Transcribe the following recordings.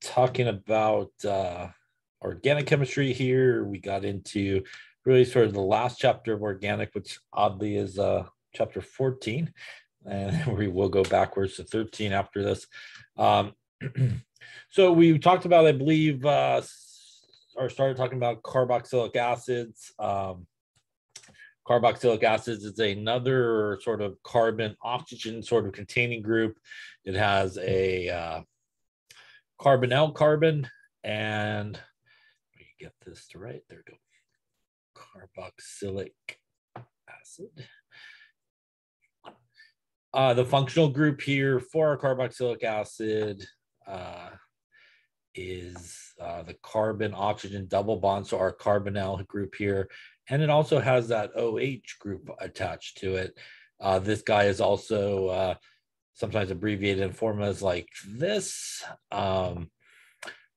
talking about organic chemistry here. We got into really sort of the last chapter of organic, which oddly is chapter 14. And we will go backwards to 13 after this. So we talked about, I believe, or started talking about carboxylic acids. Carboxylic acids is another sort of carbon oxygen sort of containing group. It has a carbonyl carbon, and let me get this to right. There we go. Carboxylic acid. The functional group here for our carboxylic acid is the carbon oxygen double bond, so our carbonyl group here, and it also has that OH group attached to it. This guy is also sometimes abbreviated in formulas like this.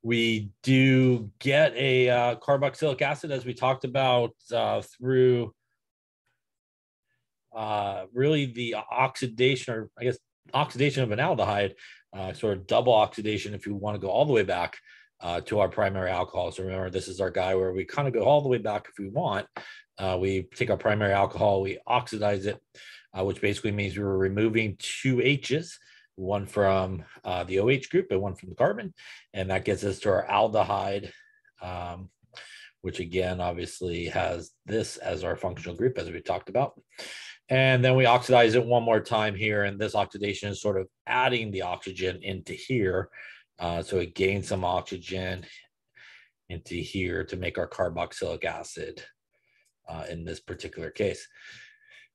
We do get a carboxylic acid, as we talked about, through really the oxidation, or I guess oxidation of an aldehyde, sort of double oxidation if you want to go all the way back to our primary alcohol. So remember, this is our guy where we kind of go all the way back if we want. We take our primary alcohol, we oxidize it, which basically means we were removing two H's, one from the OH group and one from the carbon, and that gets us to our aldehyde, which again obviously has this as our functional group, as we talked about. And then we oxidize it one more time here, and this oxidation is sort of adding the oxygen into here. So it gains some oxygen into here to make our carboxylic acid in this particular case.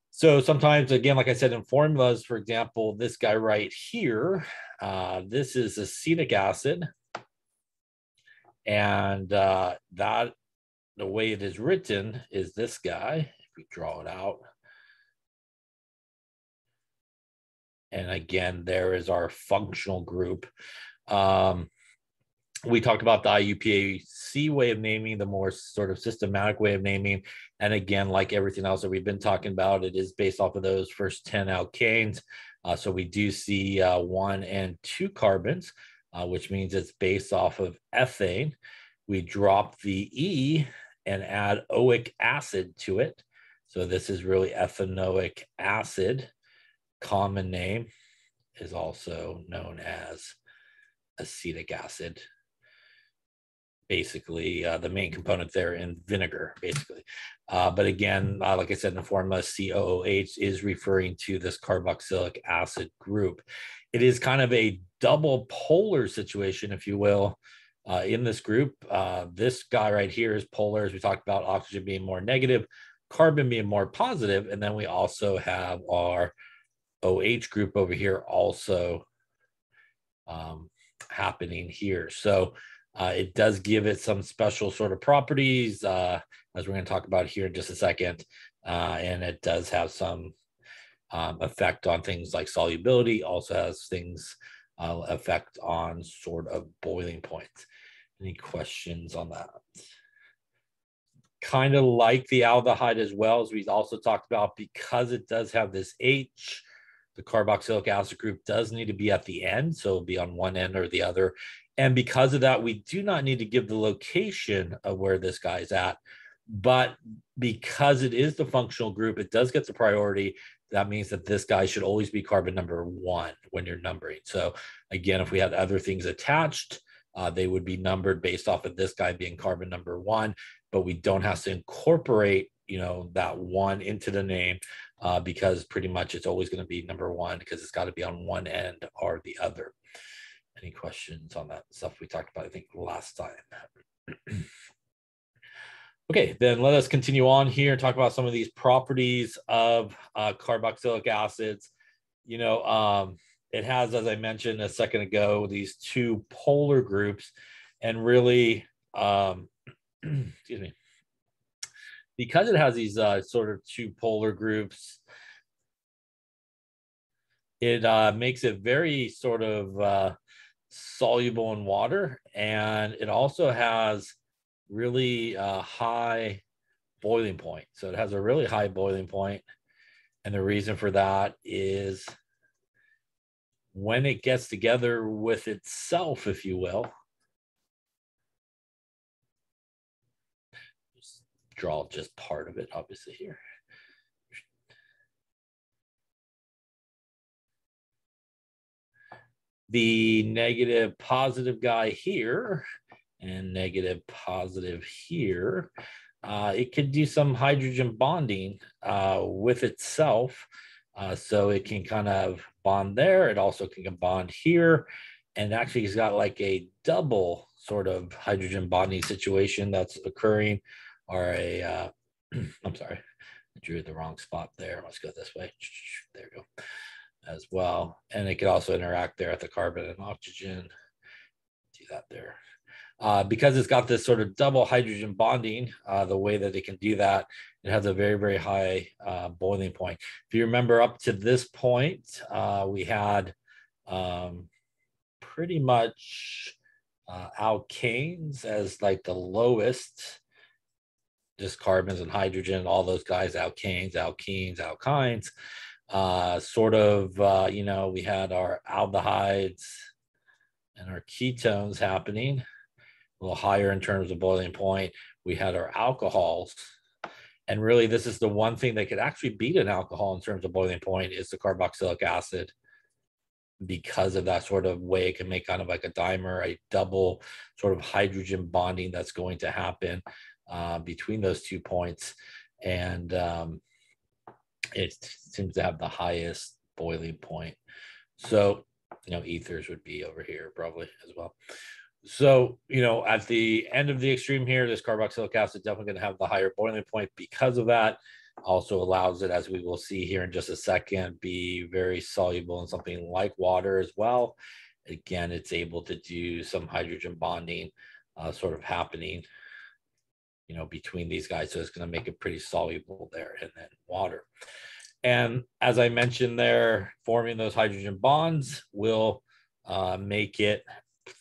So sometimes, again, like I said, in formulas, for example, this guy right here, this is acetic acid. And that, the way it is written is this guy, if we draw it out. And again, there is our functional group. We talked about the IUPAC way of naming, the more sort of systematic way of naming. And again, like everything else that we've been talking about, it is based off of those first 10 alkanes. So we do see 1 and 2 carbons, which means it's based off of ethane. We drop the E and add oic acid to it. So this is really ethanoic acid. Common name is also known as acetic acid. Basically, the main component there in vinegar, basically. But again, like I said in the formula, COOH is referring to this carboxylic acid group. It is kind of a double polar situation, if you will, in this group. This guy right here is polar, as we talked about, oxygen being more negative, carbon being more positive, and then we also have our OH group over here also happening here. So it does give it some special sort of properties, as we're going to talk about here in just a second. And it does have some effect on things like solubility, also has things effect on sort of boiling points. Any questions on that? Kind of like the aldehyde as well, as we also talked about, because it does have this H, the carboxylic acid group does need to be at the end, so it'll be on one end or the other. And because of that, we do not need to give the location of where this guy's at. But because it is the functional group, it does get the priority. That means that this guy should always be carbon number 1 when you're numbering. So again, if we had other things attached, they would be numbered based off of this guy being carbon number 1, but we don't have to incorporate, you know, that 1 into the name, because pretty much it's always going to be number 1 because it's got to be on one end or the other. Any questions on that stuff we talked about, I think, last time? Okay, then let us continue on here and talk about some of these properties of carboxylic acids. You know, it has, as I mentioned a second ago, these 2 polar groups, and really, excuse me, because it has these sort of 2 polar groups, it makes it very sort of soluble in water, and it also has really high boiling point. So it has a really high boiling point, and the reason for that is when it gets together with itself, if you will, just draw just part of it, obviously, here. The negative positive guy here and negative positive here, it could do some hydrogen bonding with itself. So it can kind of bond there. It also can bond here. And actually, it's got like a double sort of hydrogen bonding situation that's occurring, or a, I'm sorry, I drew the wrong spot there. Let's go this way. There we go. As well. And it could also interact there at the carbon and oxygen. Do that there. Because it's got this sort of double hydrogen bonding, the way that it can do that, it has a very, very high boiling point. If you remember up to this point, we had pretty much alkanes as like the lowest, just carbons and hydrogen, all those guys, alkanes, alkenes, alkynes. Sort of, you know, we had our aldehydes and our ketones happening a little higher in terms of boiling point. We had our alcohols, and really this is the one thing that could actually beat an alcohol in terms of boiling point is the carboxylic acid, because of that sort of way it can make kind of like a dimer, a double sort of hydrogen bonding that's going to happen between those 2 points. And it seems to have the highest boiling point. So, you know, ethers would be over here probably as well. So, you know, at the end of the extreme here, this carboxylic acid definitely going to have the higher boiling point because of that. Also allows it, as we will see here in just a second, be very soluble in something like water as well. Again, it's able to do some hydrogen bonding sort of happening, you know, between these guys. So it's going to make it pretty soluble there, and then water. And as I mentioned there, forming those hydrogen bonds will make it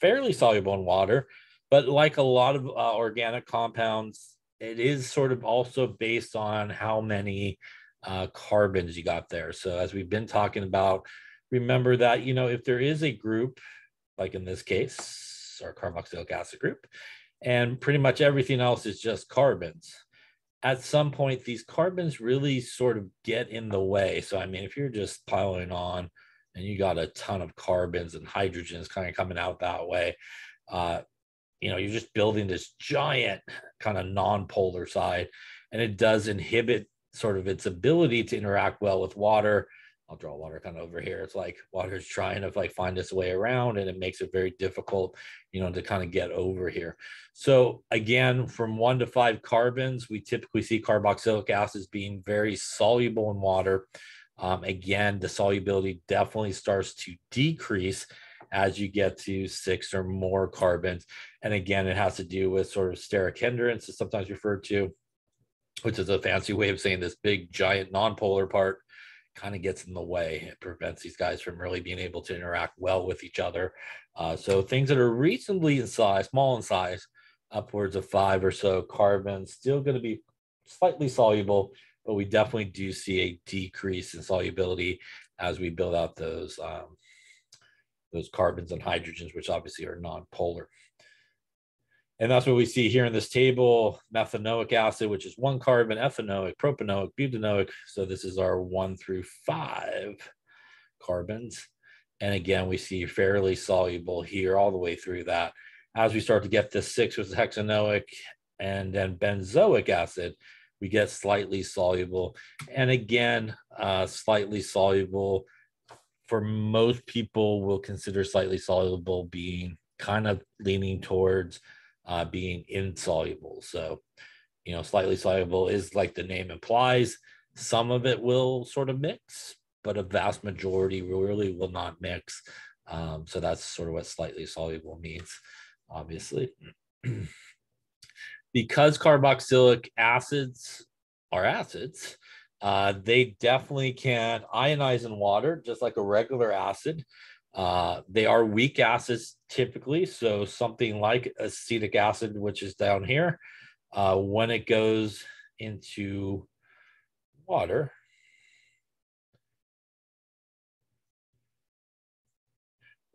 fairly soluble in water. But like a lot of organic compounds, it is sort of also based on how many carbons you got there. So as we've been talking about, remember that, you know, if there is a group, like in this case, our carboxylic acid group, and pretty much everything else is just carbons, at some point, these carbons really sort of get in the way. So, I mean, if you're just piling on and you got a ton of carbons and hydrogens kind of coming out that way, you know, you're just building this giant kind of non-polar side, and it does inhibit sort of its ability to interact well with water. I'll draw water kind of over here. It's like water's trying to like find its way around, and it makes it very difficult, you know, to kind of get over here. So again, from 1 to 5 carbons, we typically see carboxylic acids being very soluble in water. Again, the solubility definitely starts to decrease as you get to 6 or more carbons. And again, it has to do with sort of steric hindrance, is sometimes referred to, which is a fancy way of saying this big giant nonpolar part kind of gets in the way. It prevents these guys from really being able to interact well with each other. So things that are reasonably in size, small in size, upwards of 5 or so carbons, still going to be slightly soluble, but we definitely do see a decrease in solubility as we build out those carbons and hydrogens, which obviously are non-polar. And that's what we see here in this table: methanoic acid, which is 1 carbon, ethanoic, propanoic, butanoic. So this is our 1 through 5 carbons. And again, we see fairly soluble here all the way through that. As we start to get to 6 with hexanoic and then benzoic acid, we get slightly soluble. And again, slightly soluble, for most people, will consider slightly soluble being kind of leaning towards being insoluble. So, you know, slightly soluble is, like the name implies, some of it will sort of mix, but a vast majority really will not mix. So that's sort of what slightly soluble means, obviously. Because carboxylic acids are acids, they definitely can ionize in water, just like a regular acid. They are weak acids typically. So something like acetic acid, which is down here, when it goes into water,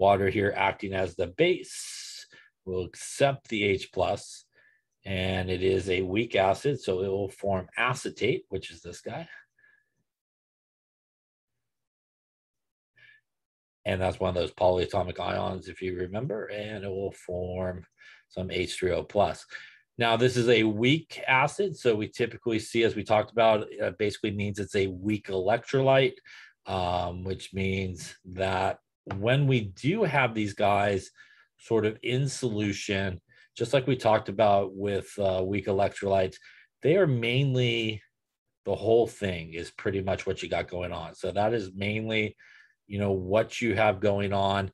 Water here acting as the base will accept the H plus, and it is a weak acid, so it will form acetate, which is this guy. And that's one of those polyatomic ions, if you remember, and it will form some H3O plus. Now, this is a weak acid, so we typically see, as we talked about, it basically means it's a weak electrolyte, which means that when we do have these guys sort of in solution, just like we talked about with weak electrolytes, they are mainly, the whole thing is pretty much what you got going on. So that is mainly, you know, what you have going on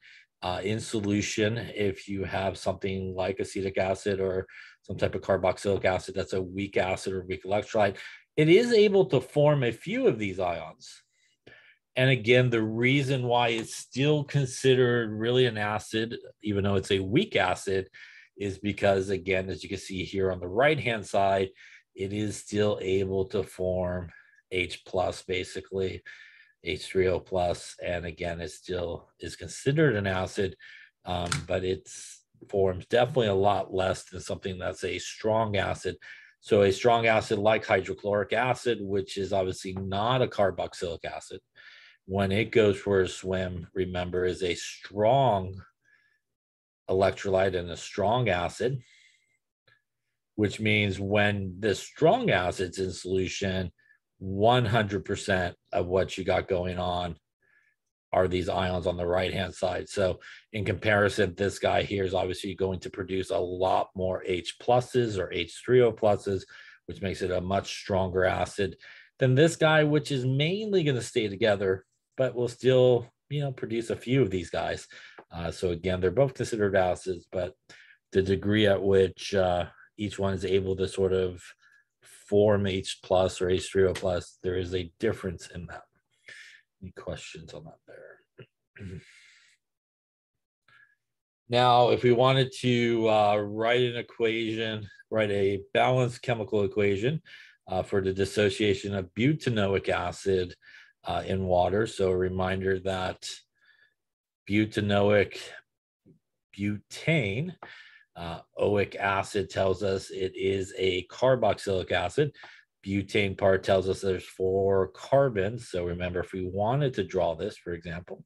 in solution. If you have something like acetic acid or some type of carboxylic acid that's a weak acid or weak electrolyte, it is able to form a few of these ions. And again, the reason why it's still considered really an acid, even though it's a weak acid, is because, again, as you can see here on the right-hand side, it is still able to form H plus, basically, H3O plus. And again, it still is considered an acid, but it's forms definitely a lot less than something that's a strong acid. So a strong acid like hydrochloric acid, which is obviously not a carboxylic acid, when it goes for a swim, remember, is a strong electrolyte and a strong acid, which means when the strong acid's in solution, 100% of what you got going on are these ions on the right-hand side. So in comparison, this guy here is obviously going to produce a lot more H pluses or H3O pluses, which makes it a much stronger acid than this guy, which is mainly going to stay together, but will still, you know, produce a few of these guys. So again, they're both considered acids, but the degree at which each one is able to sort of form H plus or H3O plus, there is a difference in that. Any questions on that there? Now, if we wanted to write an equation, write a balanced chemical equation for the dissociation of butanoic acid in water. So a reminder that butanoic, butane, oic acid tells us it is a carboxylic acid. Butane part tells us there's 4 carbons. So remember, if we wanted to draw this, for example,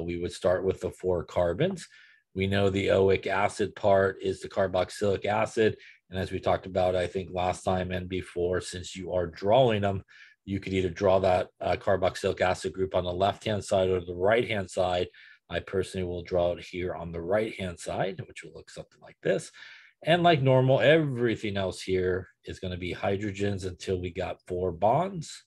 we would start with the 4 carbons. We know the oic acid part is the carboxylic acid. And as we talked about, I think last time and before, since you are drawing them, you could either draw that carboxylic acid group on the left-hand side or the right-hand side. I personally will draw it here on the right-hand side, which will look something like this. And like normal, everything else here is going to be hydrogens until we got 4 bonds.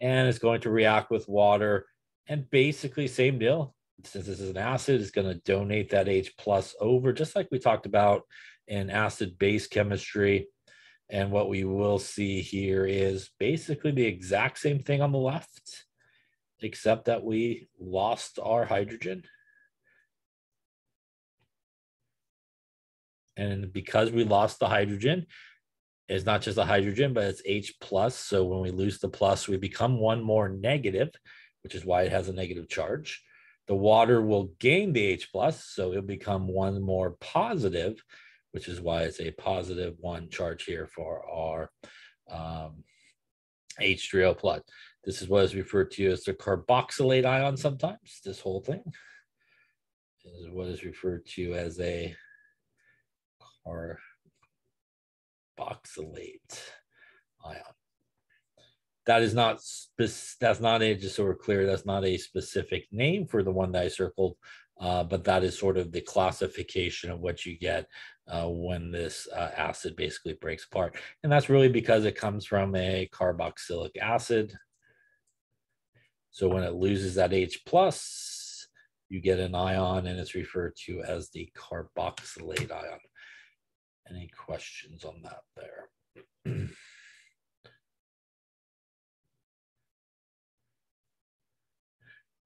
And it's going to react with water. And basically, same deal. Since this is an acid, it's going to donate that H plus over, just like we talked about in acid-base chemistry. And what we will see here is basically the exact same thing on the left, except that we lost our hydrogen. And because we lost the hydrogen, it's not just a hydrogen, but it's H plus. So when we lose the plus, we become one more negative, which is why it has a negative charge. The water will gain the H plus, so it'll become one more positive, which is why it's a positive 1 charge here for our H3O plus. This is what is referred to as the carboxylate ion sometimes. This whole thing is what is referred to as a carboxylate ion. That is not that's not a, just so we're clear, that's not a specific name for the one that I circled, but that is sort of the classification of what you get when this acid basically breaks apart. And that's really because it comes from a carboxylic acid. So when it loses that H plus, you get an ion, and it's referred to as the carboxylate ion. Any questions on that there?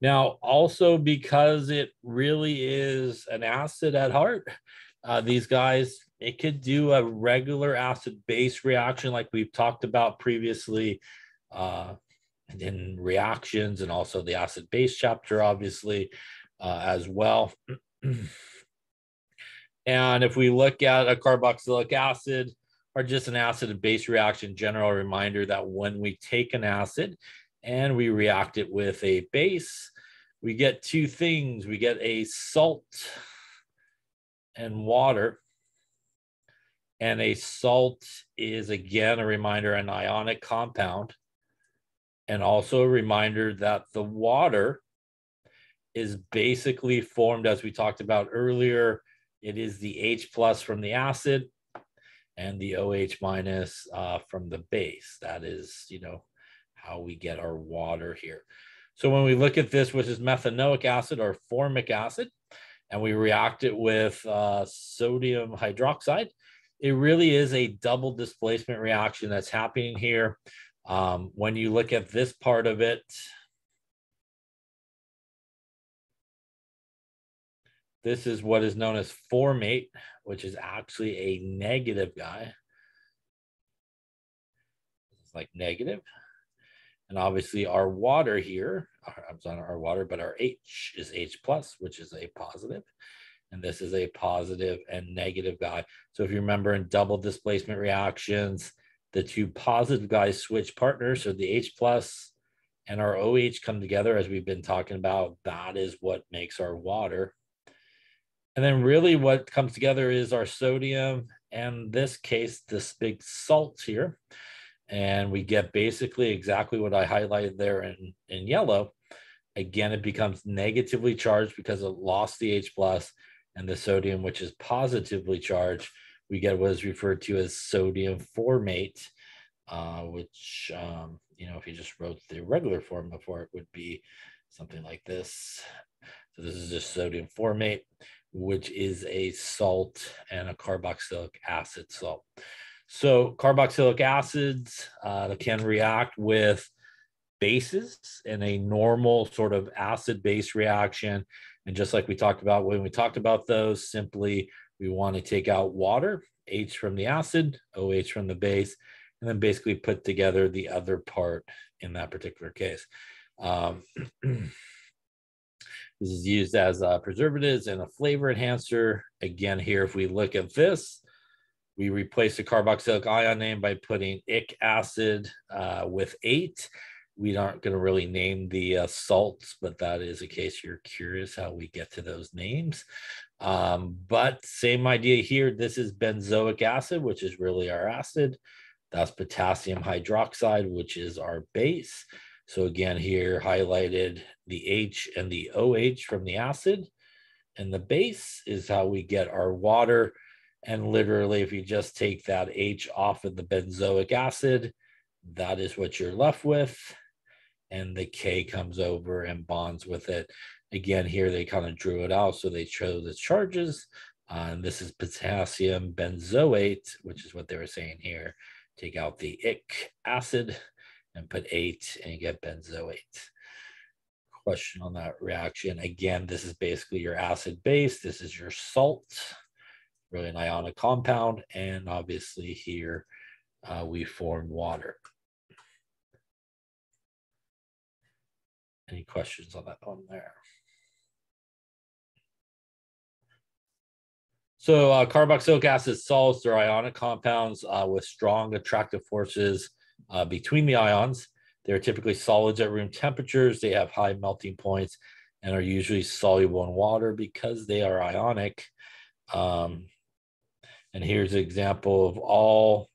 Now, also because it really is an acid at heart, these guys, it could do a regular acid-base reaction like we've talked about previously in reactions, and also the acid-base chapter, obviously. as well. And if we look at a carboxylic acid or just an acid and base reaction, general reminder that when we take an acid and we react it with a base, we get two things. We get a salt and water. And a salt is, again, a reminder, an ionic compound. And also a reminder that the water is basically formed, as we talked about earlier. It is the H plus from the acid and the OH minus from the base. That is, how we get our water here. So when we look at this, which is methanoic acid or formic acid, and we react it with sodium hydroxide, it really is a double displacement reaction that's happening here. When you look at this part of it, this is what is known as formate, which is actually a negative guy. It's like negative. And obviously our water here, I'm sorry, our water, but our H is H plus, which is a positive. And this is a positive and negative guy. So if you remember in double displacement reactions, the two positive guys switch partners. So the H plus and our OH come together, as we've been talking about. That is what makes our water. And then really what comes together is our sodium, and in this case, this big salt here. And we get basically exactly what I highlighted there in yellow. Again, it becomes negatively charged because it lost the H plus, and the sodium, which is positively charged, we get what is referred to as sodium formate, which, if you just wrote the regular form before, it would be something like this. So this is just sodium formate, which is a salt and a carboxylic acid salt. So carboxylic acids can react with bases in a normal sort of acid-base reaction. And just like we talked about when we talked about those, simply we want to take out water, H from the acid, OH from the base, and then basically put together the other part in that particular case. This is used as preservatives and a flavor enhancer. Again, here, if we look at this, we replace the carboxylic ion name by putting ic acid with 8. We aren't going to really name the salts, but that is in case you're curious how we get to those names. But same idea here. This is benzoic acid, which is really our acid. That's potassium hydroxide, which is our base. So again, here highlighted the H and the OH from the acid. And the base is how we get our water. And literally, if you just take that H off of the benzoic acid, that is what you're left with. And the K comes over and bonds with it. Again, here they kind of drew it out, so they chose the charges. And this is potassium benzoate, which is what they were saying here. Take out the ic acid and put 8, and you get benzoate. Question on that reaction. Again, this is basically your acid base. This is your salt, really an ionic compound. And obviously here we form water. Any questions on that one there? So carboxylic acid salts are ionic compounds with strong attractive forces between the ions. They're typically solids at room temperatures. They have high melting points and are usually soluble in water because they are ionic. And here's an example of all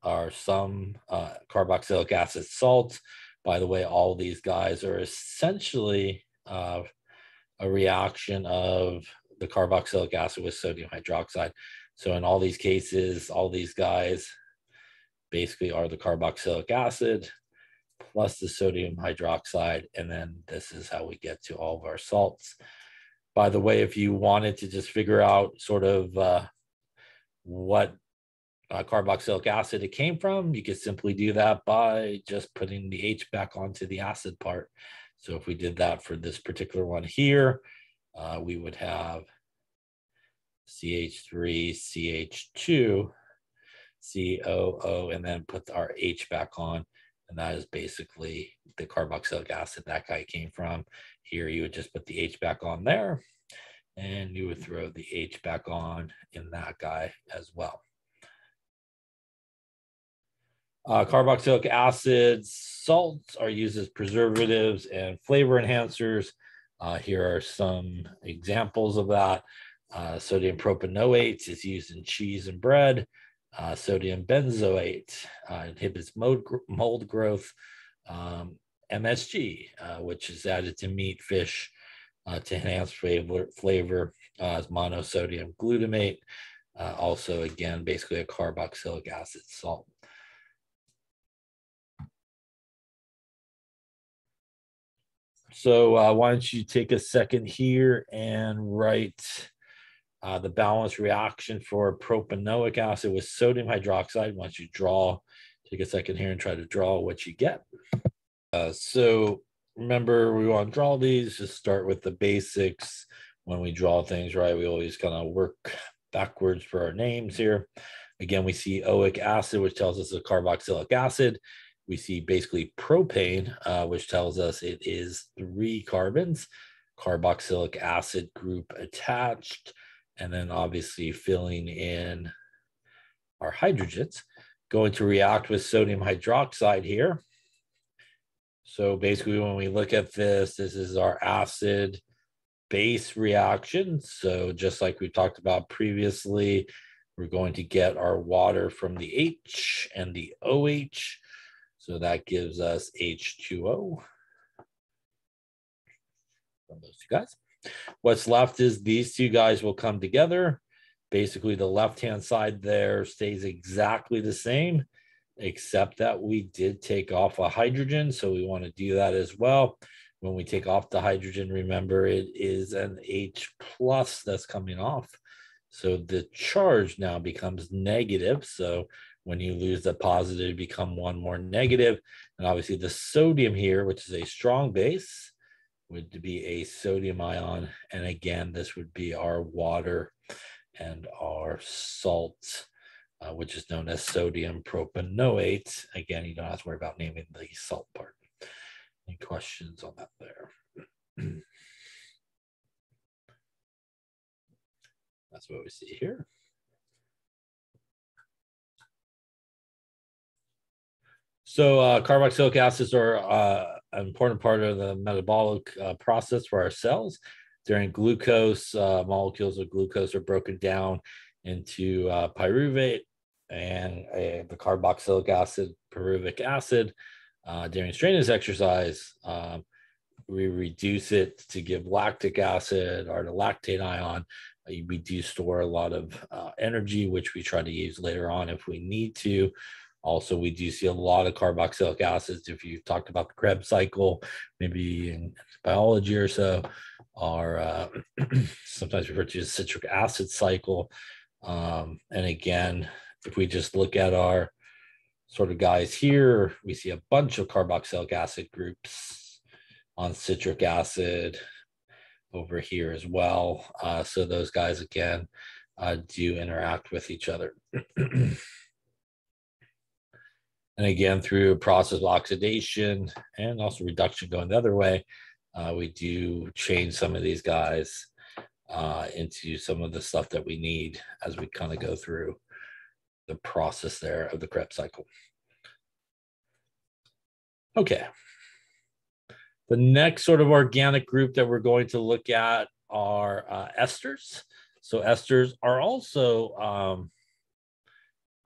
or some carboxylic acid salts. By the way, all these guys are essentially a reaction of the carboxylic acid with sodium hydroxide. So in all these cases, all these guys basically are the carboxylic acid plus the sodium hydroxide. And then this is how we get to all of our salts. By the way, if you wanted to just figure out sort of what carboxylic acid it came from, you could simply do that by just putting the H back onto the acid part. So if we did that for this particular one here, we would have CH3, CH2, COO, and then put our H back on. And that is basically the carboxylic acid that guy came from. Here, you would just put the H back on there, and you would throw the H back on in that guy as well. Carboxylic acids, salts are used as preservatives and flavor enhancers. Here are some examples of that. Sodium propanoate is used in cheese and bread. Sodium benzoate inhibits mold growth. MSG, which is added to meat, fish to enhance flavor as monosodium glutamate. Also, again, basically a carboxylic acid salt. So why don't you take a second here and write the balance reaction for propanoic acid with sodium hydroxide. Once you draw, take a second here and try to draw what you get. So remember, we want to draw these, just start with the basics. When we draw things, right, we always kind of work backwards for our names here. Again, we see oic acid, which tells us a carboxylic acid. We see basically propane, which tells us it is 3 carbons, carboxylic acid group attached, and then obviously filling in our hydrogens. Going to react with sodium hydroxide here. So basically, when we look at this, this is our acid base reaction. So just like we talked about previously, we're going to get our water from the H and the OH. So that gives us H2O from those two guys. What's left is these two guys will come together. Basically, the left-hand side there stays exactly the same, except that we did take off a hydrogen. So we want to do that as well. When we take off the hydrogen, remember it is an H plus that's coming off. So the charge now becomes negative. So when you lose the positive, become one more negative. And obviously the sodium here, which is a strong base, would be a sodium ion. And again, this would be our water and our salt, which is known as sodium propanoate. Again, you don't have to worry about naming the salt part. Any questions on that there? That's what we see here. So carboxylic acids are an important part of the metabolic process for our cells. During glucose, molecules of glucose are broken down into pyruvate and the carboxylic acid, pyruvic acid. During strenuous exercise, we reduce it to give lactic acid or the lactate ion. We do store a lot of energy, which we try to use later on if we need to. Also, we do see a lot of carboxylic acids. If you talked about the Krebs cycle, maybe in biology or so, or sometimes referred to as citric acid cycle. And again, if we just look at our sort of guys here, we see a bunch of carboxylic acid groups on citric acid over here as well. So those guys, again, do interact with each other. And again, through a process of oxidation and also reduction going the other way, we do change some of these guys into some of the stuff that we need as we kind of go through the process there of the Krebs cycle. Okay. The next sort of organic group that we're going to look at are esters. So esters are also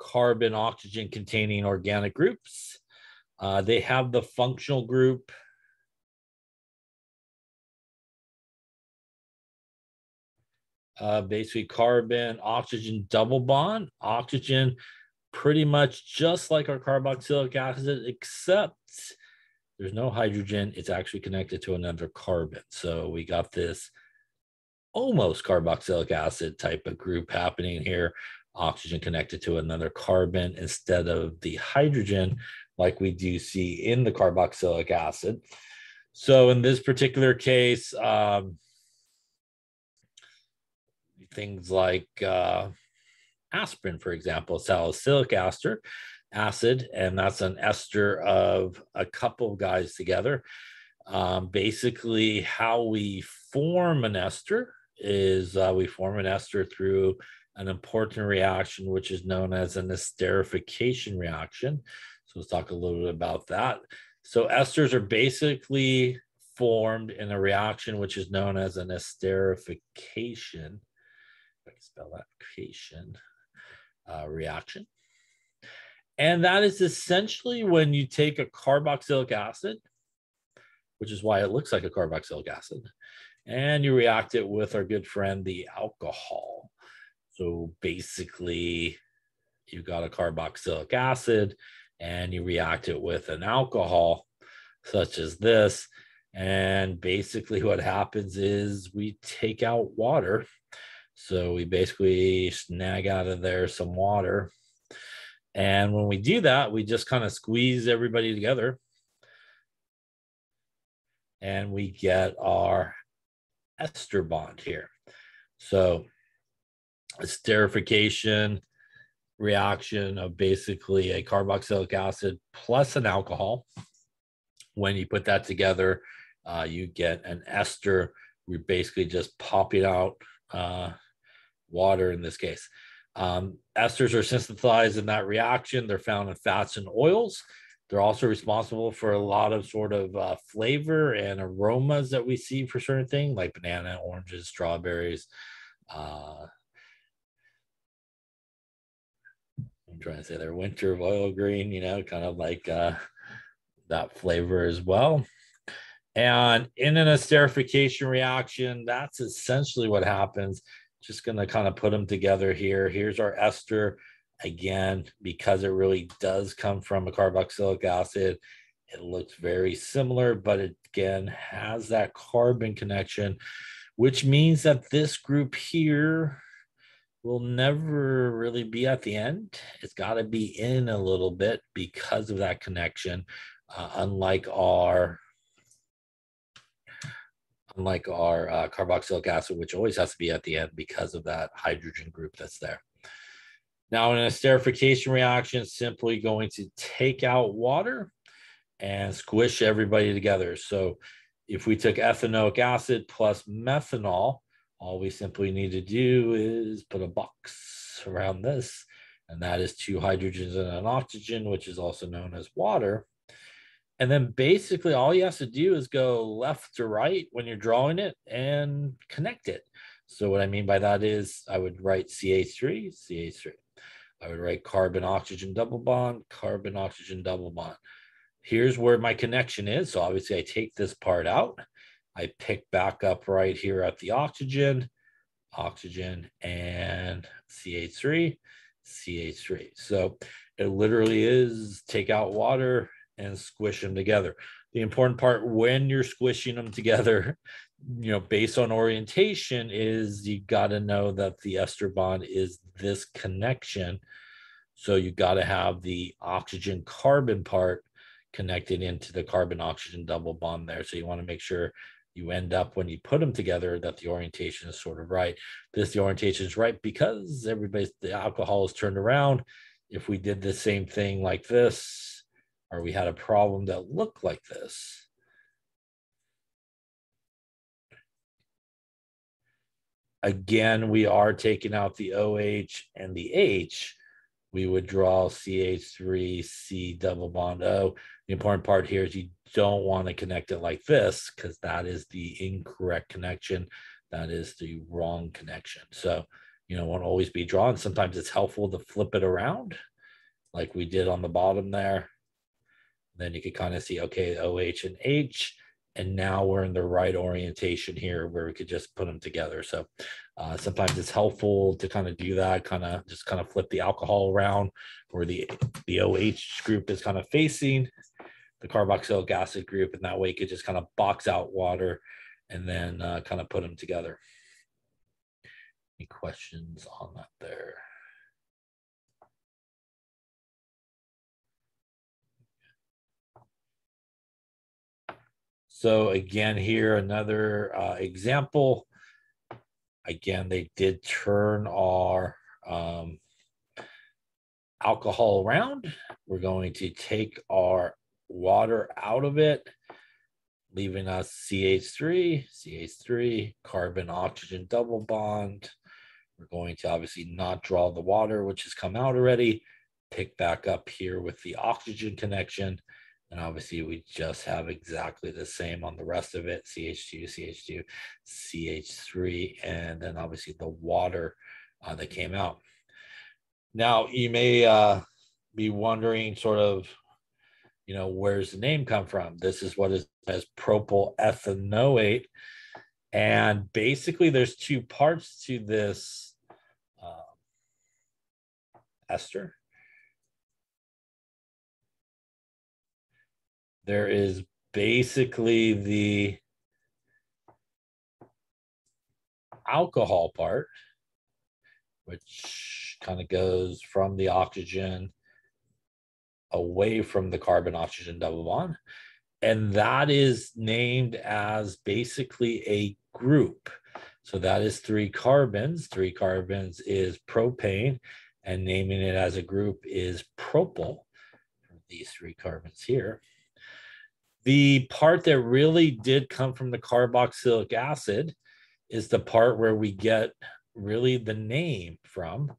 carbon oxygen containing organic groups. They have the functional group basically carbon oxygen double bond. Oxygen pretty much just like our carboxylic acid, except there's no hydrogen. It's actually connected to another carbon. So we got this almost carboxylic acid type of group happening here. Oxygen connected to another carbon instead of the hydrogen like we do see in the carboxylic acid. So in this particular case, things like aspirin, for example, salicylic ester, acid, and that's an ester of a couple of guys together. Basically, how we form an ester is we form an ester through an important reaction, which is known as an esterification reaction. So let's talk a little bit about that. So esters are basically formed in a reaction which is known as an esterification. If I can spell that, reaction. And that is essentially when you take a carboxylic acid, which is why it looks like a carboxylic acid, and you react it with our good friend, the alcohol. So basically, you got a carboxylic acid and you react it with an alcohol, such as this. And basically what happens is we take out water. So we basically snag out of there some water. And when we do that, we just kind of squeeze everybody together. And we get our ester bond here. So esterification reaction of basically a carboxylic acid plus an alcohol. When you put that together, you get an ester. We're basically just popping out water in this case. Esters are synthesized in that reaction. They're found in fats and oils. They're also responsible for a lot of sort of flavor and aromas that we see for certain things like banana, oranges, strawberries. I'm trying to say they're winter of oil green, you know, kind of like that flavor as well. And in an esterification reaction, that's essentially what happens. Just going to kind of put them together here. Here's our ester. Again, because it really does come from a carboxylic acid, it looks very similar, but it again has that carbon connection, which means that this group here will never really be at the end. It's got to be in a little bit because of that connection, unlike our carboxylic acid, which always has to be at the end because of that hydrogen group that's there. Now, in an esterification reaction, simply going to take out water and squish everybody together. So if we took ethanoic acid plus methanol, all we simply need to do is put a box around this, and that is 2 hydrogens and an oxygen, which is also known as water. And then basically all you have to do is go left to right when you're drawing it and connect it. So what I mean by that is I would write CH3, CH3. I would write carbon, oxygen, double bond, carbon, oxygen, double bond. Here's where my connection is. So obviously I take this part out. I pick back up right here at the oxygen, oxygen, and CH3, CH3. So it literally is take out water and squish them together. The important part when you're squishing them together, you know, based on orientation, is you got to know that the ester bond is this connection. So you got to have the oxygen carbon part connected into the carbon oxygen double bond there. So you want to make sure you end up when you put them together that the orientation is sort of right. The orientation is right because the alcohol is turned around. If we did the same thing like this, or we had a problem that looked like this, again, we are taking out the OH and the H. We would draw CH3, C double bond O. The important part here is you don't want to connect it like this because that is the incorrect connection. That is the wrong connection. So, you know, won't always be drawn. Sometimes it's helpful to flip it around like we did on the bottom there. Then you could kind of see, okay, OH and H. And now we're in the right orientation here where we could just put them together. So sometimes it's helpful to kind of do that, kind of flip the alcohol around where the OH group is kind of facing the carboxylic acid group. And that way you could just kind of box out water and then kind of put them together. Any questions on that there? So again, here, another example. Again, they did turn our alcohol around. We're going to take our water out of it, leaving us CH3, carbon oxygen double bond. We're going to obviously not draw the water, which has come out already, pick back up here with the oxygen connection. And obviously we just have exactly the same on the rest of it, CH2, CH3, and then obviously the water that came out. Now you may be wondering sort of, where's the name come from? This is what is as Propyl Ethanoate. And basically there's two parts to this ester. There is basically the alcohol part, which kind of goes from the oxygen away from the carbon oxygen double bond. And that is named as basically a group. So that is 3 carbons. 3 carbons is propane, and naming it as a group is propyl. These 3 carbons here. The part that really did come from the carboxylic acid is the part where we get really the name from,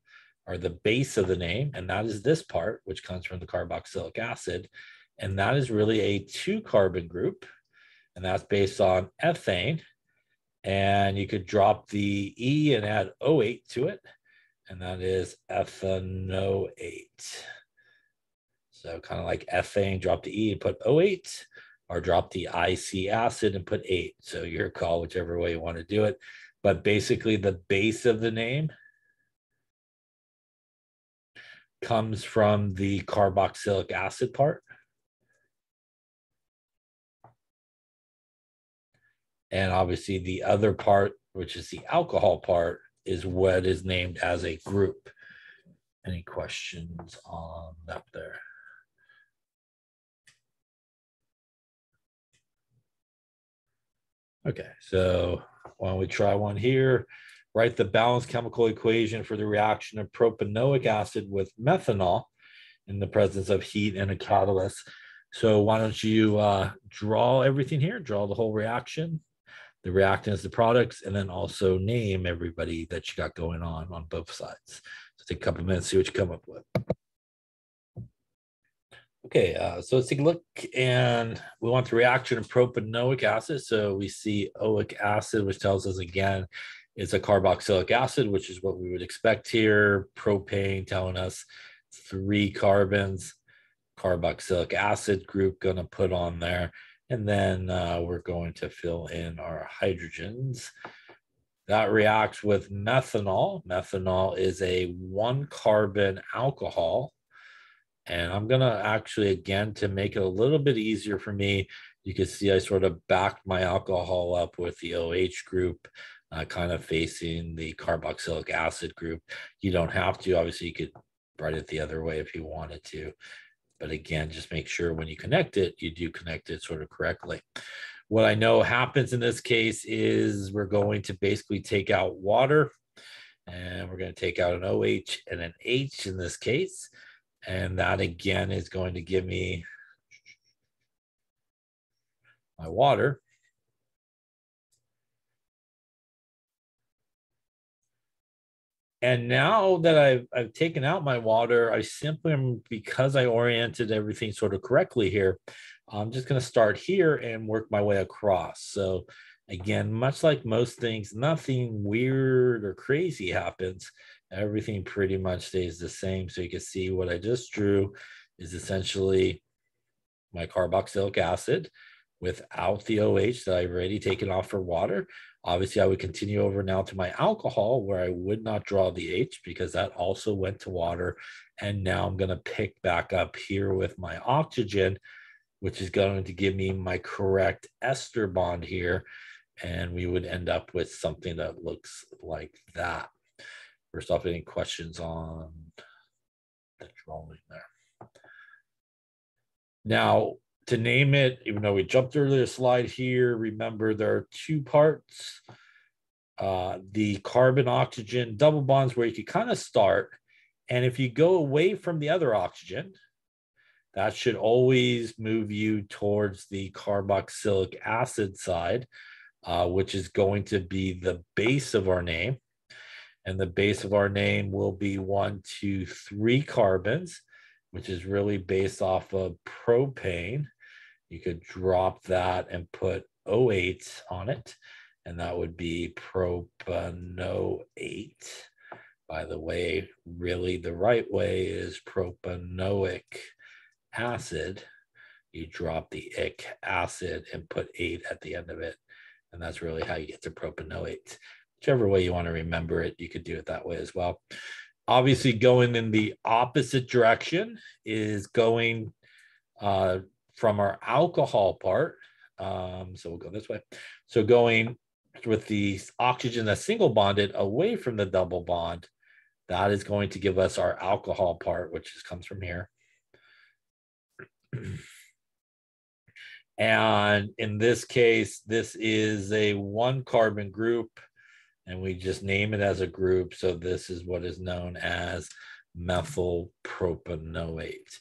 or the base of the name, and that is this part, which comes from the carboxylic acid. And that is really a 2-carbon group, and that's based on ethane. And you could drop the E and add O8 to it, and that is ethanoate. So kind of like ethane, drop the E and put O8, or drop the IC acid and put 8. So your call, whichever way you want to do it. But basically the base of the name comes from the carboxylic acid part. And obviously the other part, which is the alcohol part, is what is named as a group. Any questions on that there? Okay, so why don't we try one here? Write the balanced chemical equation for the reaction of propanoic acid with methanol in the presence of heat and a catalyst. So why don't you draw everything here, draw the whole reaction, the reactants, the products, and then also name everybody that you got going on both sides. So take a couple minutes, see what you come up with. Okay, so let's take a look, and we want the reaction of propanoic acid. So we see oic acid, which tells us again, it's a carboxylic acid, which is what we would expect here. Propane telling us 3 carbons, carboxylic acid group going to put on there. And then we're going to fill in our hydrogens. That reacts with methanol. Methanol is a 1-carbon alcohol. And I'm going to actually, again, to make it a little bit easier for me, you can see I sort of backed my alcohol up with the OH group, kind of facing the carboxylic acid group. You don't have to. Obviously, you could write it the other way if you wanted to. But again, just make sure when you connect it, you do connect it sort of correctly. What I know happens in this case is we're going to basically take out water, and we're going to take out an OH and an H in this case. And that again is going to give me my water. And now that I've taken out my water, I simply am, because I oriented everything sort of correctly here, I'm just going to start here and work my way across. So again, much like most things, nothing weird or crazy happens. Everything pretty much stays the same. So you can see what I just drew is essentially my carboxylic acid without the OH that I've already taken off for water. Obviously, I would continue over now to my alcohol, where I would not draw the H because that also went to water. And now I'm going to pick back up here with my oxygen, which is going to give me my correct ester bond here. And we would end up with something that looks like that. First off, any questions on the drawing there? Now, to name it, even though we jumped earlier the slide here, remember there are 2 parts. The carbon oxygen double bonds, where you can kind of start, And if you go away from the other oxygen, that should always move you towards the carboxylic acid side, which is going to be the base of our name. And the base of our name will be 1, 2, 3 carbons, which is really based off of propane. You could drop that and put O8 on it, and that would be propanoate. By the way, really the right way is propanoic acid. You drop the ic acid and put 8 at the end of it, and that's really how you get to propanoate. Whichever way you want to remember it, you could do it that way as well. Obviously, going in the opposite direction is going from our alcohol part. So we'll go this way. So going with the oxygen that's single bonded away from the double bond, that is going to give us our alcohol part, which comes from here. And in this case, this is a 1 carbon group, and we just name it as a group. So this is what is known as methyl propanoate.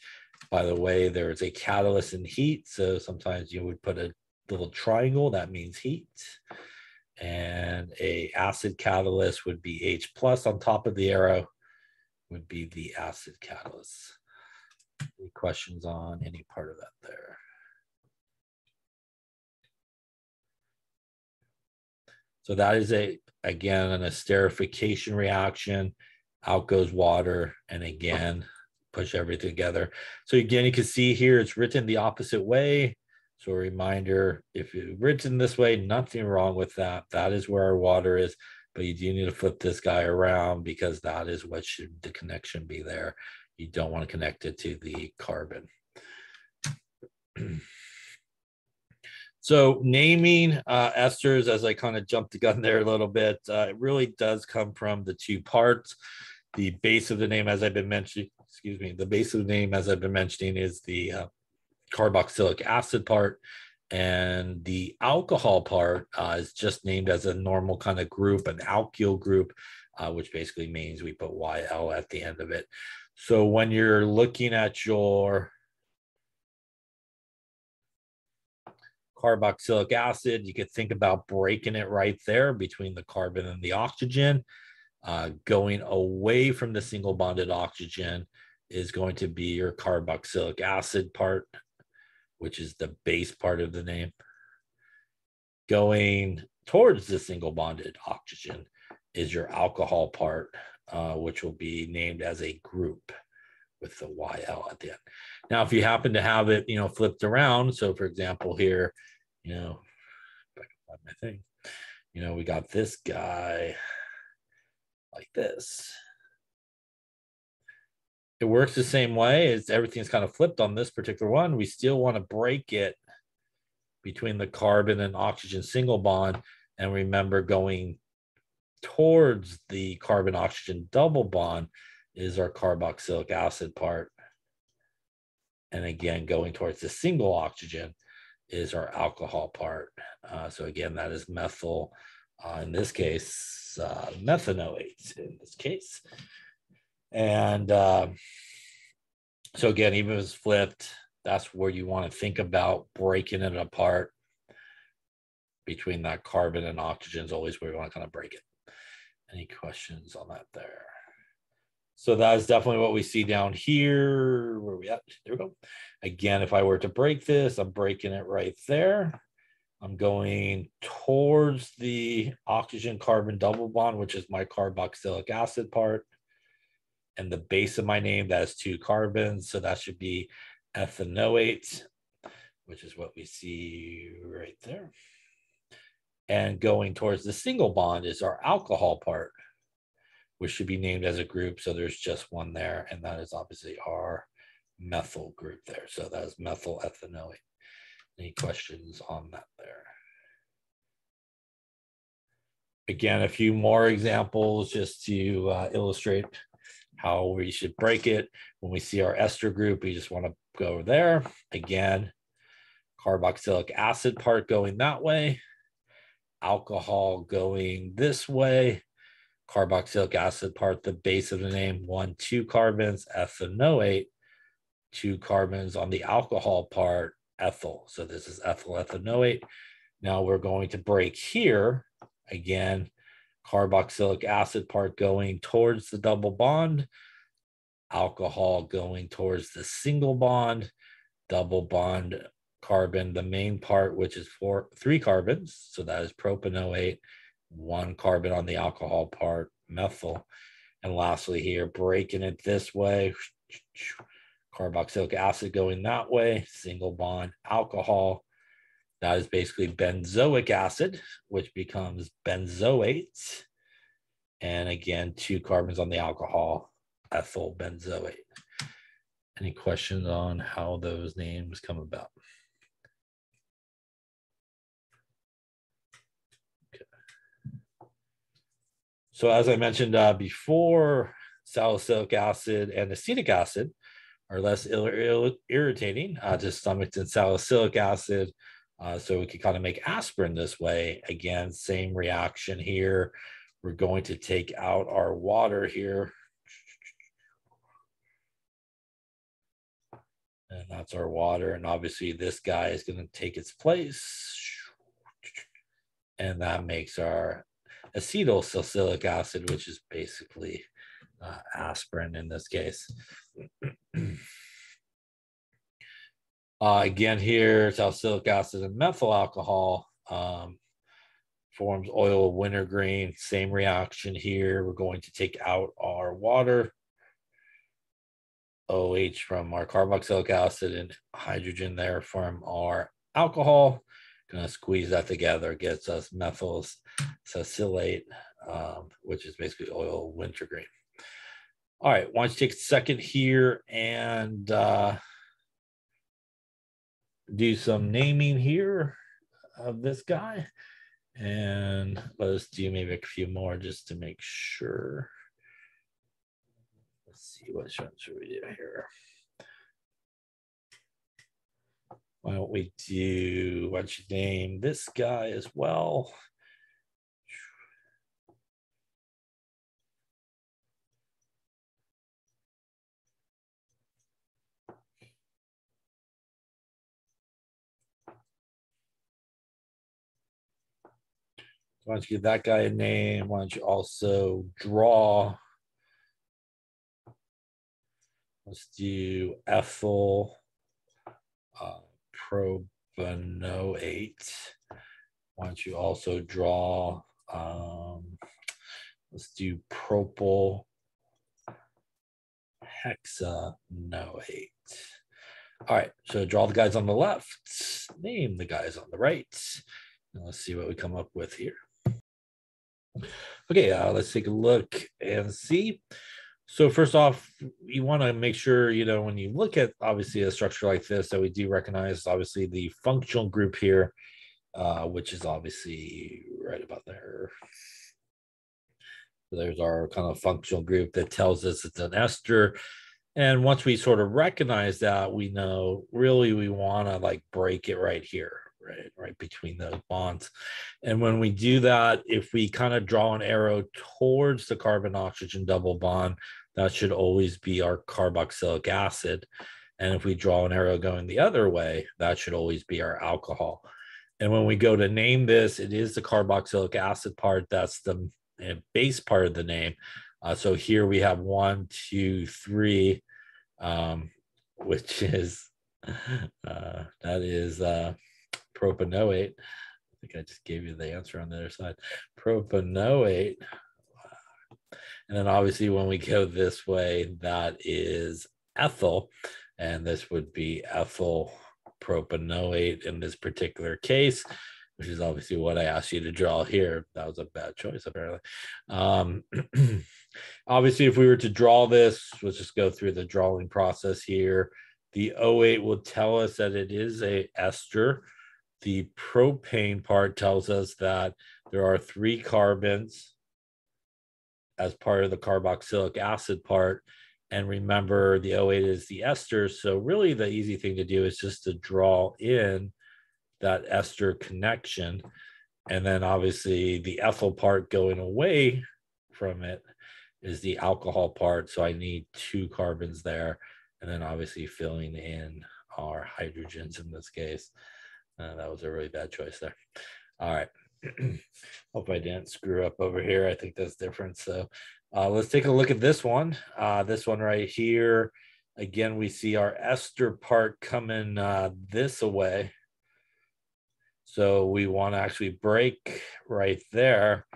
By the way, there is a catalyst in heat. So sometimes you would put a little triangle, that means heat. And a acid catalyst would be H plus on top of the arrow, would be the acid catalyst. Any questions on any part of that there? So that is again, an esterification reaction. Out goes water, and again, push everything together. So again, you can see here, it's written the opposite way. So a reminder, if it's written this way, nothing wrong with that. That is where our water is, but you do need to flip this guy around because that is what should the connection be there. You don't want to connect it to the carbon. So naming esters, as I kind of jumped the gun there a little bit, it really does come from the 2 parts. The base of the name, as I've been mentioning, the base of the name, as I've been mentioning, is the carboxylic acid part, and the alcohol part is just named as a normal kind of group, an alkyl group, which basically means we put YL at the end of it. So when you're looking at your carboxylic acid, you could think about breaking it right there between the carbon and the oxygen. Going away from the single bonded oxygen is going to be your carboxylic acid part, which is the base part of the name. Going towards the single bonded oxygen is your alcohol part, which will be named as a group with the YL at the end. Now, if you happen to have it, flipped around, so for example here, if I can find my thing, we got this guy like this. It works the same way. Everything's kind of flipped on this particular one. We still want to break it between the carbon and oxygen single bond. And remember, going towards the carbon oxygen double bond is our carboxylic acid part. And again, going towards the single oxygen is our alcohol part. So again, that is methyl, in this case, methanoate in this case. And so again, even if it's flipped, that's where you want to think about breaking it apart between that carbon and oxygen is always where you want to kind of break it. Any questions on that there? So that is definitely what we see down here. Where are we at? There we go. Again, if I were to break this, I'm breaking it right there. I'm going towards the oxygen carbon double bond, which is my carboxylic acid part. And the base of my name, that is 2 carbons. So that should be ethanoate, which is what we see right there. And going towards the single bond is our alcohol part, which should be named as a group. So there's just one there, and that is obviously our methyl group there. So that is methyl ethanoate. Any questions on that there? Again, a few more examples just to illustrate how we should break it. When we see our ester group, we just want to go there. Again, carboxylic acid part going that way, alcohol going this way, carboxylic acid part, the base of the name, 1, 2 carbons, ethanoate, 2 carbons on the alcohol part, ethyl. So this is ethyl ethanoate. Now we're going to break here. Again, carboxylic acid part going towards the double bond, alcohol going towards the single bond, double bond carbon, the main part, which is 3 carbons. So that is propanoate, 1 carbon on the alcohol part, methyl. And lastly here, breaking it this way, carboxylic acid going that way, single bond alcohol. That is basically benzoic acid, which becomes benzoate. And again, 2 carbons on the alcohol, ethyl benzoate. Any questions on how those names come about? Okay. So as I mentioned before, salicylic acid and acetic acid are less irritating to stomach than salicylic acid. So we can kind of make aspirin this way. Again, same reaction here. We're going to take out our water here. And that's our water. And obviously this guy is going to take its place. And that makes our acetylsalicylic acid, which is basically aspirin in this case. Again here, salicylic acid and methyl alcohol forms oil of wintergreen. Same reaction here. We're going to take out our water, OH from our carboxylic acid, and hydrogen there from our alcohol. Going to squeeze that together, gets us methyl salicylate, which is basically oil of wintergreen. All right, why don't you take a second here and do some naming here of this guy. And let's do maybe a few more just to make sure. Let's see, what should we do here? Why don't you name this guy as well? Why don't you give that guy a name? Why don't you also draw? Let's do ethyl propanoate. Why don't you also draw? Let's do propyl hexanoate. All right, so draw the guys on the left, name the guys on the right. And let's see what we come up with here. Okay, let's take a look and see. So first off, you want to make sure, when you look at obviously a structure like this, that we do recognize obviously the functional group here, which is obviously right about there. So there's our kind of functional group that tells us it's an ester. And once we sort of recognize that, we know really we want to like break it right here, right between those bonds. And when we do that, if we kind of draw an arrow towards the carbon-oxygen double bond, that should always be our carboxylic acid. And if we draw an arrow going the other way, that should always be our alcohol. And when we go to name this, it is the carboxylic acid part. That's the base part of the name. So here we have 1, 2, 3, which is, that is propanoate. I think I just gave you the answer on the other side. Propanoate. And then obviously when we go this way, that is ethyl. And this would be ethyl propanoate in this particular case, which is obviously what I asked you to draw here. That was a bad choice, apparently. Obviously, if we were to draw this, let's just go through the drawing process here. The O8 will tell us that it is a ester. The propane part tells us that there are 3 carbons as part of the carboxylic acid part. And remember, the O8 is the ester. So really the easy thing to do is just to draw in that ester connection. And then obviously the ethyl part going away from it is the alcohol part. So I need 2 carbons there. And then obviously filling in our hydrogens in this case. That was a really bad choice there. All right. Hope I didn't screw up over here. I think that's different. So let's take a look at this one. This one right here. Again, we see our ester part coming this way. So we want to actually break right there.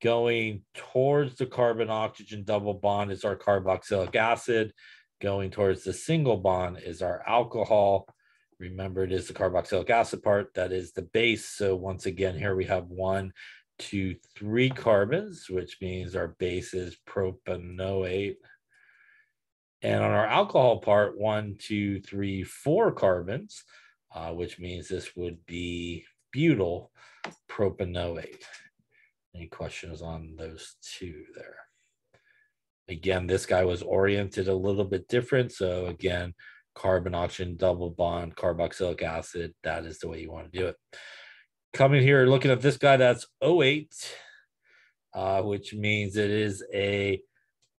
Going towards the carbon-oxygen double bond is our carboxylic acid. Going towards the single bond is our alcohol. Remember, it is the carboxylic acid part that is the base. So once again, here we have 1, 2, 3 carbons, which means our base is propanoate. And on our alcohol part, 1, 2, 3, 4 carbons, which means this would be butyl propanoate. Any questions on those 2 there? Again, this guy was oriented a little bit different. So again, carbon-oxygen double bond, carboxylic acid, that is the way you want to do it. Coming here, looking at this guy, that's O8, which means it is a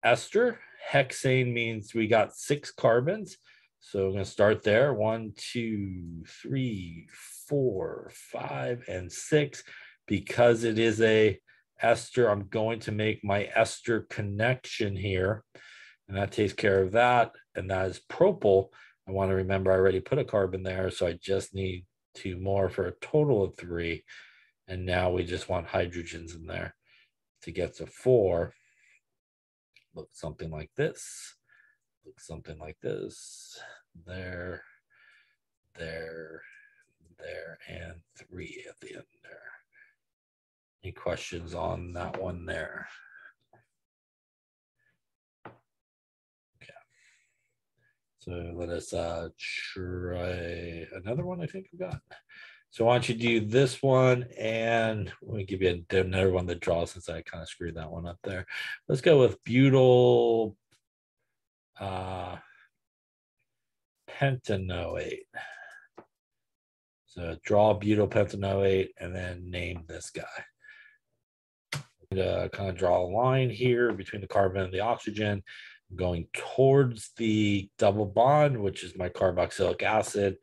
ester. Hexane means we got 6 carbons. So we're going to start there. 1, 2, 3, 4, 5, and 6. Because it is a ester, I'm going to make my ester connection here. And that takes care of that. And that is propyl. I want to remember I already put a carbon there. So I just need 2 more for a total of 3. And now we just want hydrogens in there to get to 4. Looks something like this. Looks something like this. There, there, there, and 3 at the end there. Any questions on that one there? Okay. So let us try another one I think we got. So why don't you do this one, and let me give you another one to draw since I kind of screwed that one up there. Let's go with butyl pentanoate. So draw butyl pentanoate and then name this guy. Kind of draw a line here between the carbon and the oxygen. I'm going towards the double bond, which is my carboxylic acid,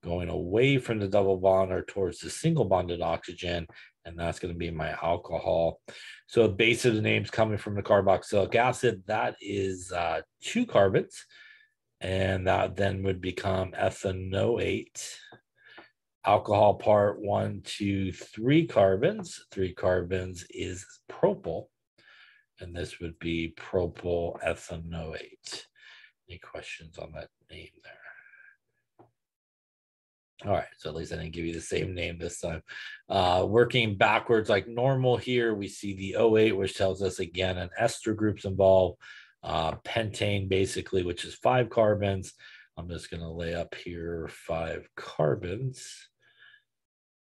going away from the double bond or towards the single bonded oxygen, and that's going to be my alcohol. So the base of the name's coming from the carboxylic acid. That is 2 carbons, and that then would become ethanoate. Alcohol part 1, 2, 3 carbons. 3 carbons is propyl, and this would be propyl ethanoate. Any questions on that name there? All right, so at least I didn't give you the same name this time. Working backwards like normal here, we see the O8, which tells us again an ester group's involved. Pentane basically, which is 5 carbons. I'm just going to lay up here 5 carbons.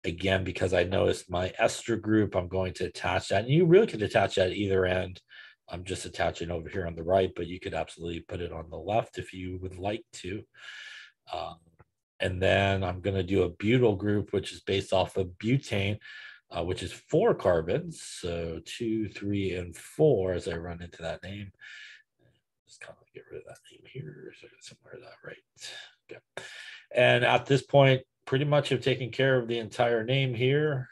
Again, because I noticed my ester group, I'm going to attach that. And you really could attach that at either end. I'm just attaching over here on the right, but you could absolutely put it on the left if you would like to. And then I'm going to do a butyl group, which is based off of butane, which is 4 carbons. So 2, 3, and 4 as I run into that name. Just kind of get rid of that name here. So I got somewhere of that right. Okay. And at this point, pretty much have taken care of the entire name here.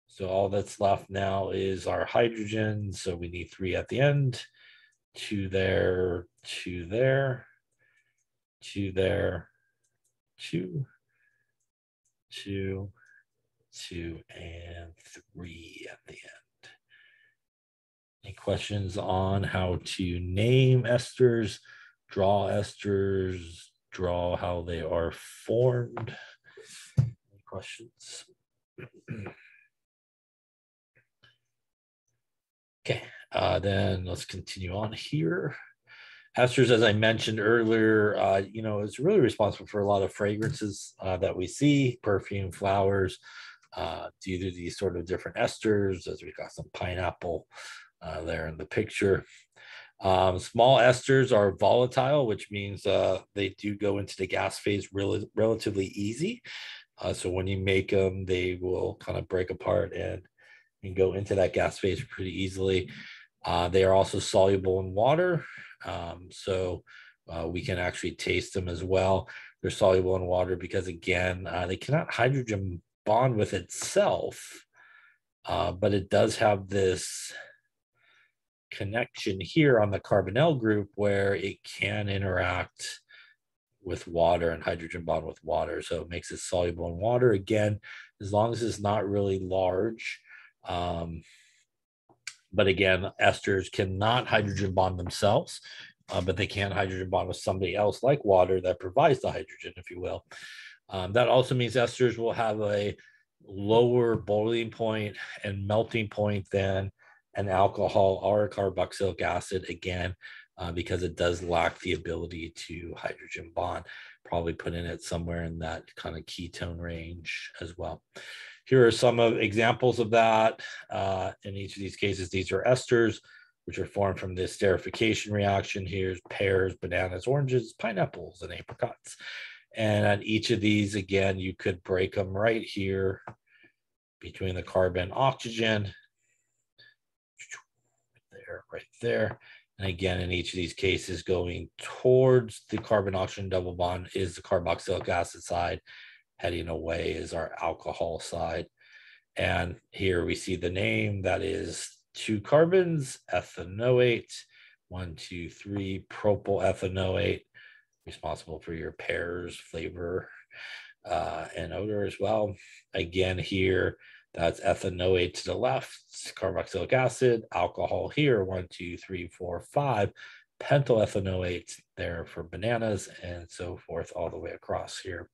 So all that's left now is our hydrogen. So we need 3 at the end. 2 there, 2 there, 2 there, 2, 2, 2, and 3 at the end. Any questions on how to name esters, draw esters, draw how they are formed? Any questions? Okay, then let's continue on here. Esters, as I mentioned earlier, is really responsible for a lot of fragrances that we see, perfume, flowers, due to these sort of different esters, as we've got some pineapple there in the picture. Small esters are volatile, which means they do go into the gas phase relatively easy. So when you make them, they will kind of break apart and go into that gas phase pretty easily. They are also soluble in water, so we can actually taste them as well. They're soluble in water because, again, they cannot hydrogen bond with itself, but it does have this connection here on the carbonyl group where it can interact with water and hydrogen bond with water. So it makes it soluble in water, again, as long as it's not really large. But again, esters cannot hydrogen bond themselves, but they can hydrogen bond with somebody else like water that provides the hydrogen, if you will. That also means esters will have a lower boiling point and melting point than an alcohol or a carboxylic acid, again, because it does lack the ability to hydrogen bond. Probably putting it somewhere in that kind of ketone range as well. Here are some of examples of that. In each of these cases, these are esters, which are formed from the esterification reaction. Here's pears, bananas, oranges, pineapples, and apricots. And on each of these, again, you could break them right here between the carbon oxygen. Right there. And again, in each of these cases, going towards the carbon oxygen double bond is the carboxylic acid side. Heading away is our alcohol side. And here we see the name, that is 2 carbons, ethanoate, 1, 2, 3, propyl ethanoate, responsible for your pears flavor and odor as well. Again, here, that's ethanoate to the left, carboxylic acid, alcohol here, 1, 2, 3, 4, 5, pentyl ethanoate there for bananas, and so forth all the way across here.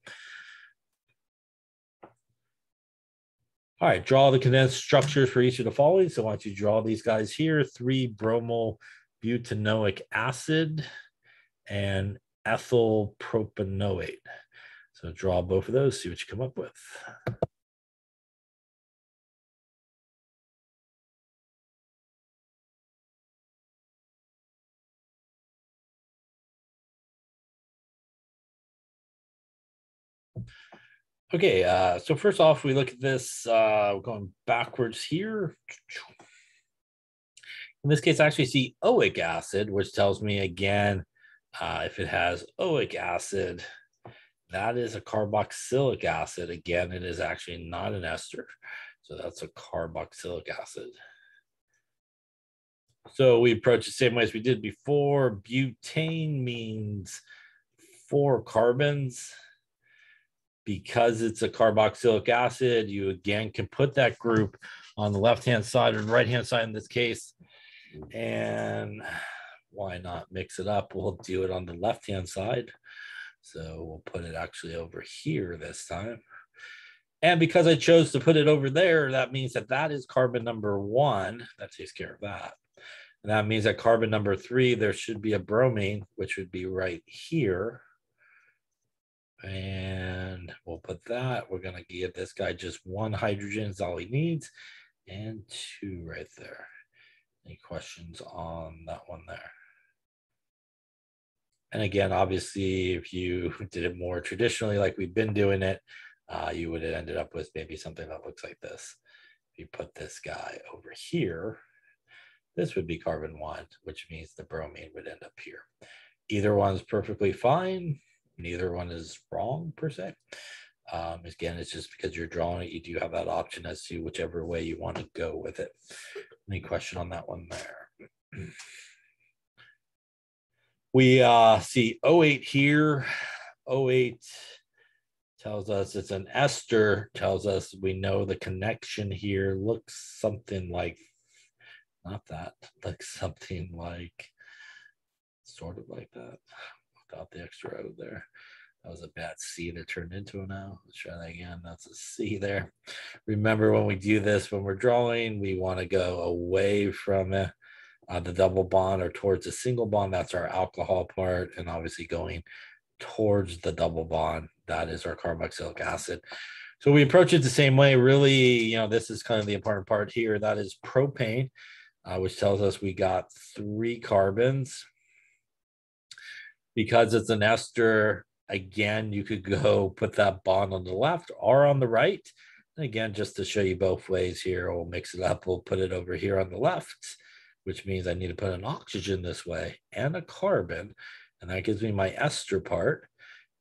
All right, draw the condensed structures for each of the following. So why don't you draw these guys here, 3-bromo butanoic acid and ethyl propanoate. So draw both of those, see what you come up with. Okay, so first off, we look at this, going backwards here. In this case, I actually see oic acid, which tells me, again, if it has oic acid, that is a carboxylic acid. Again, it is actually not an ester. So that's a carboxylic acid. So we approach the same way as we did before. Butane means 4 carbons. Because it's a carboxylic acid, you again can put that group on the left-hand side or right-hand side in this case. And why not mix it up? We'll do it on the left-hand side. So we'll put it actually over here this time. And because I chose to put it over there, that means that that is carbon number 1. That takes care of that. And that means that carbon number 3, there should be a bromine, which would be right here. And we'll put that. We're going to give this guy just 1 hydrogen is all he needs, and 2 right there. Any questions on that one there? And again, obviously, if you did it more traditionally, like we've been doing it, you would have ended up with maybe something that looks like this. If you put this guy over here, this would be carbon 1, which means the bromine would end up here. Either one's perfectly fine. Neither one is wrong per se. Again, it's just because you're drawing it, you do have that option as to whichever way you want to go with it. Any question on that one there? We see O8 here. O8 tells us it's an ester, tells us we know the connection here looks something like, not that, looks something like, sort of like that. Got the extra O there. That was a bad C that turned into an O. Let's try that again. That's a C there. Remember, when we do this, when we're drawing, we want to go away from the double bond or towards a single bond. That's our alcohol part. And obviously going towards the double bond, that is our carboxylic acid. So we approach it the same way. Really, this is kind of the important part here. That is propane, which tells us we got 3 carbons. Because it's an ester, again, you could go put that bond on the left or on the right. And again, just to show you both ways here, we'll mix it up. We'll put it over here on the left. which means I need to put an oxygen this way and a carbon, and that gives me my ester part.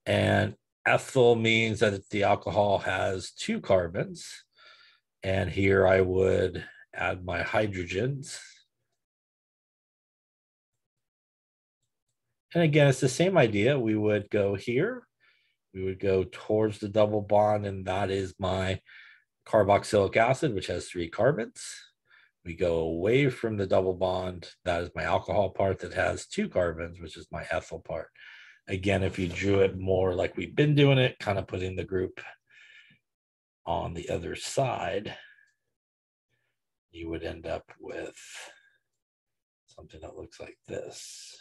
And ethyl means that the alcohol has 2 carbons, and here I would add my hydrogens. And again, it's the same idea. We would go here, we would go towards the double bond, and that is my carboxylic acid, which has 3 carbons. We go away from the double bond. That is my alcohol part that has 2 carbons, which is my ethyl part. Again, if you drew it more like we've been doing it, kind of putting the group on the other side, you would end up with something that looks like this.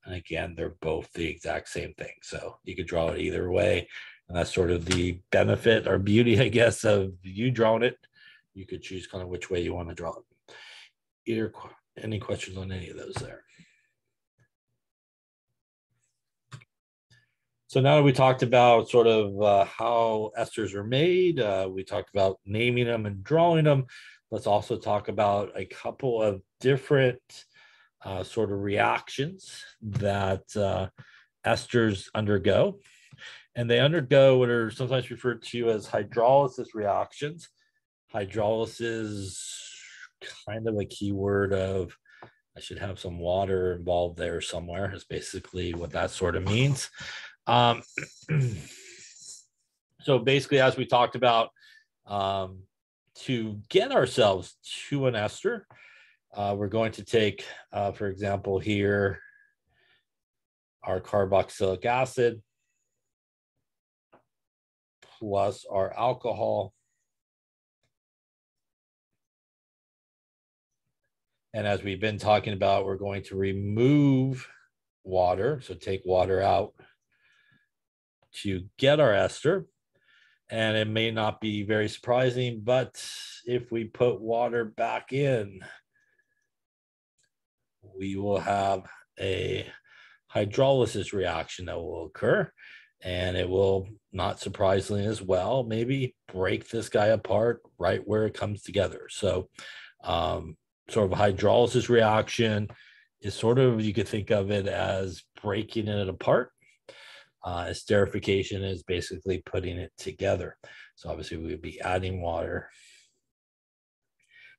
And again, they're both the exact same thing. So you could draw it either way. And that's sort of the benefit or beauty, I guess, of you drawing it. You could choose kind of which way you want to draw it. Any questions on any of those there? So now that we talked about sort of how esters are made, we talked about naming them and drawing them. Let's also talk about a couple of different sort of reactions that esters undergo. And they undergo what are sometimes referred to as hydrolysis reactions. Hydrolysis is kind of a keyword of, I should have some water involved there somewhere, is basically what that sort of means. So basically, as we talked about, to get ourselves to an ester, we're going to take, for example, here, our carboxylic acid plus our alcohol. And as we've been talking about, we're going to remove water. So take water out to get our ester. And it may not be very surprising, but if we put water back in, we will have a hydrolysis reaction that will occur. And it will, not surprisingly as well, maybe break this guy apart right where it comes together. So sort of a hydrolysis reaction is sort of, you could think of it as breaking it apart. Esterification is basically putting it together. So obviously we would be adding water.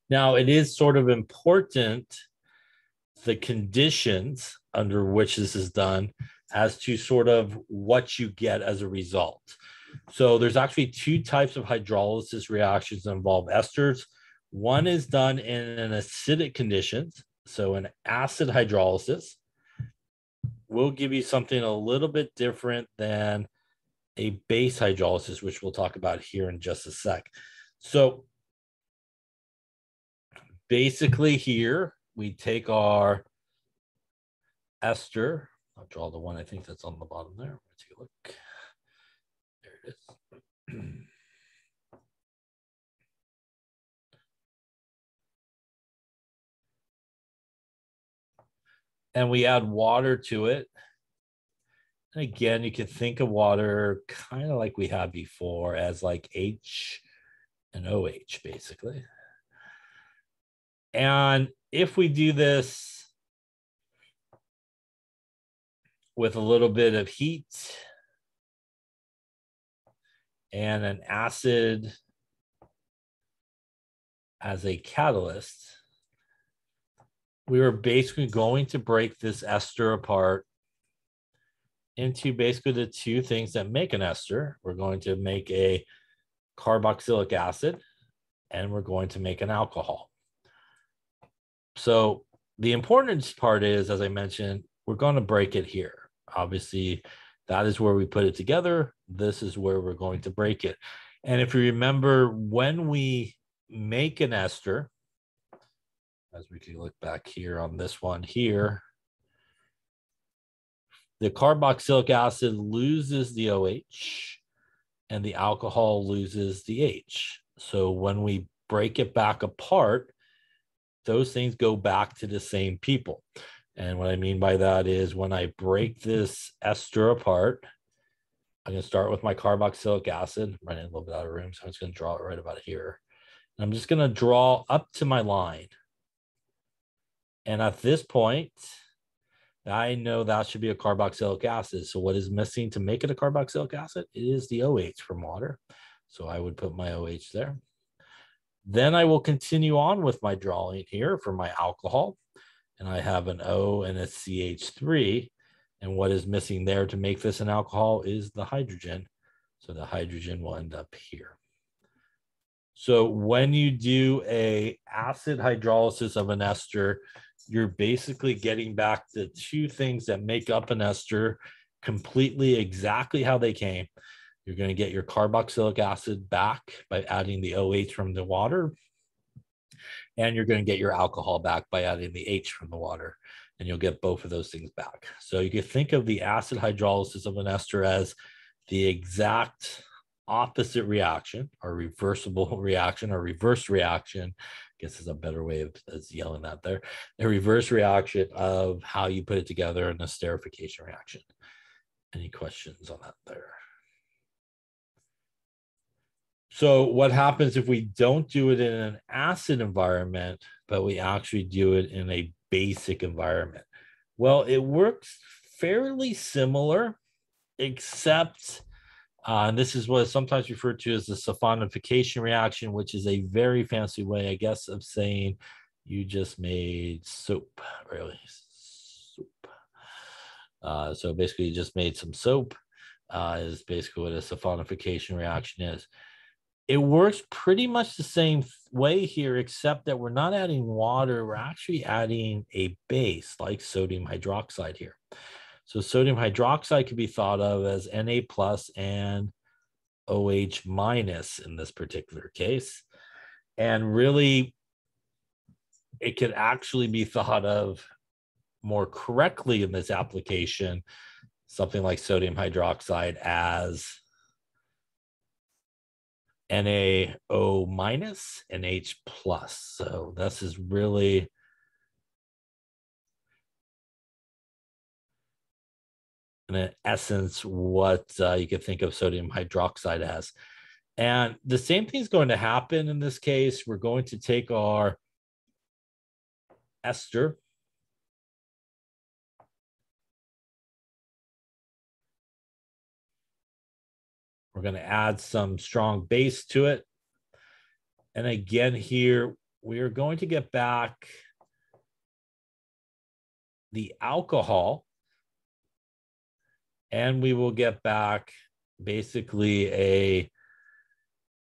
Now it is sort of important, the conditions under which this is done, as to sort of what you get as a result. So there's actually 2 types of hydrolysis reactions that involve esters. One is done in an acidic conditions. So an acid hydrolysis will give you something a little bit different than a base hydrolysis, which we'll talk about here in just a sec. So basically here, we take our ester. I'll draw the one I think that's on the bottom there. Let's take a look. There it is. And we add water to it. And again, you can think of water kind of like we had before as like H and OH, basically. And if we do this with a little bit of heat and an acid as a catalyst, we are basically going to break this ester apart into basically the 2 things that make an ester. We're going to make a carboxylic acid, and we're going to make an alcohol. So the important part is, as I mentioned, we're going to break it here. Obviously, that is where we put it together. This is where we're going to break it. And if you remember, when we make an ester, as we can look back here on this one here, the carboxylic acid loses the OH and the alcohol loses the H. So when we break it back apart, those things go back to the same people. And what I mean by that is, when I break this ester apart, I'm going to start with my carboxylic acid. I'm running a little bit out of room, so I'm just going to draw it right about here. I'm just going to draw up to my line. And at this point, I know that should be a carboxylic acid. So what is missing to make it a carboxylic acid? It is the OH from water. So I would put my OH there. Then I will continue on with my drawing here for my alcohol. And I have an O and a CH3. And what is missing there to make this an alcohol is the hydrogen. So the hydrogen will end up here. So when you do a acid hydrolysis of an ester, you're basically getting back the two things that make up an ester completely exactly how they came. You're going to get your carboxylic acid back by adding the OH from the water. And you're going to get your alcohol back by adding the H from the water. And you'll get both of those things back. So you can think of the acid hydrolysis of an ester as the exact opposite reaction, or reversible reaction, or reverse reaction. I guess is a better way of yelling that there. A reverse reaction of how you put it together in a esterification reaction. Any questions on that there? So what happens if we don't do it in an acid environment, but we actually do it in a basic environment? Well, it works fairly similar, except, and this is what is sometimes referred to as the Sephonification reaction, which is a very fancy way, I guess, of saying you just made soap, really, soap. So basically you just made some soap, is basically what a Sephonification reaction is. It works pretty much the same way here, except that we're not adding water. We're actually adding a base like sodium hydroxide here. So sodium hydroxide can be thought of as Na plus and OH minus in this particular case. And really, it could actually be thought of more correctly in this application, something like sodium hydroxide as NaO minus and H plus. So this is really in essence what you could think of sodium hydroxide as. And the same thing is going to happen in this case. We're going to take our ester, we're going to add some strong base to it. And again, here, we are going to get back the alcohol, and we will get back basically a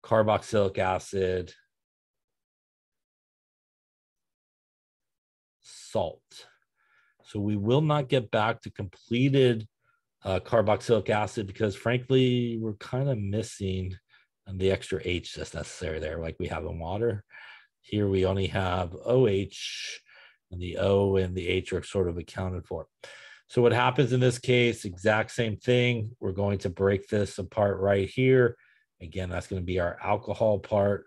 carboxylic acid salt. So we will not get back to completed carboxylic acid because frankly, we're kind of missing the extra H that's necessary there, like we have in water. Here we only have OH, and the O and the H are sort of accounted for. So what happens in this case, exact same thing. We're going to break this apart right here. Again, that's going to be our alcohol part.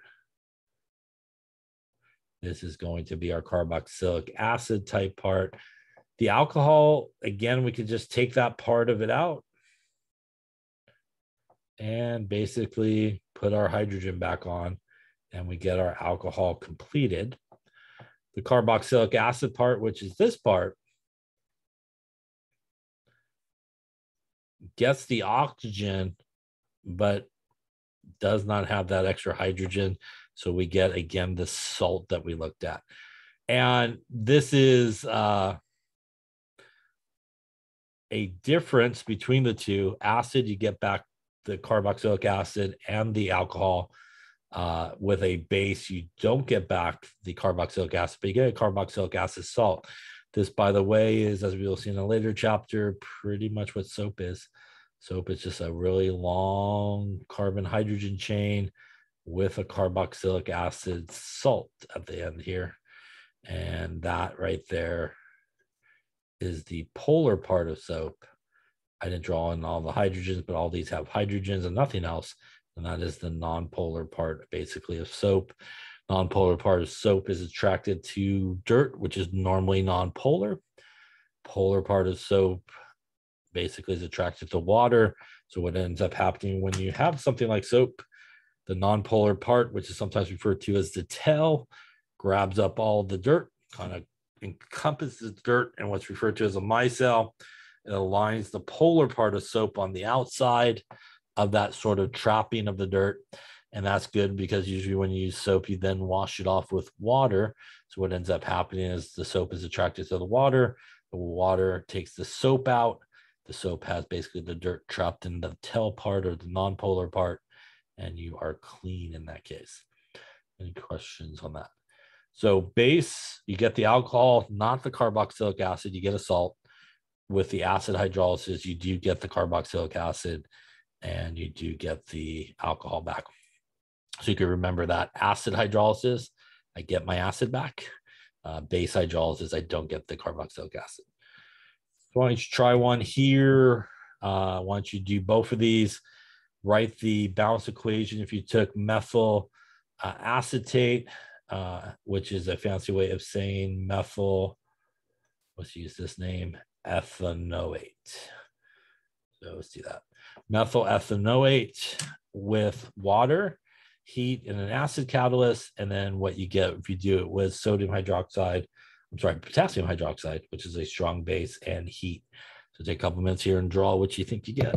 This is going to be our carboxylic acid type part. The alcohol, again, we could just take that part of it out and basically put our hydrogen back on, and we get our alcohol completed. The carboxylic acid part, which is this part, gets the oxygen, but does not have that extra hydrogen. So we get, again, the salt that we looked at. And this is a difference between the two. Acid, you get back the carboxylic acid and the alcohol. With a base, you don't get back the carboxylic acid, but you get a carboxylic acid salt. This, by the way, is, as we will see in a later chapter, pretty much what soap is. Soap is just a really long carbon-hydrogen chain with a carboxylic acid salt at the end here. And that right there is the polar part of soap. I didn't draw in all the hydrogens, but all these have hydrogens and nothing else. And that is the non-polar part, basically, of soap. Non-polar part of soap is attracted to dirt, which is normally non-polar. Polar part of soap basically is attracted to water. So what ends up happening when you have something like soap, The nonpolar part, which is sometimes referred to as the tail, grabs up all the dirt, kind of encompasses dirt and what's referred to as a micelle. It aligns the polar part of soap on the outside of that sort of trapping of the dirt. And that's good because usually when you use soap, you then wash it off with water. So what ends up happening is the soap is attracted to the water takes the soap out. The soap has basically the dirt trapped in the tail part or the nonpolar part, and you are clean in that case. Any questions on that? So base, you get the alcohol, not the carboxylic acid, you get a salt. With the acid hydrolysis, you do get the carboxylic acid and you do get the alcohol back. So you can remember that acid hydrolysis, I get my acid back. Base hydrolysis, I don't get the carboxylic acid. So why don't you try one here? Why don't you do both of these? Write the balance equation. If you took methyl acetate, which is a fancy way of saying methyl, let's use this name, ethanoate. So let's do that. Methyl ethanoate with water, heat, and an acid catalyst. And then what you get if you do it with potassium hydroxide, which is a strong base, and heat. So take a couple minutes here and draw what you think you get.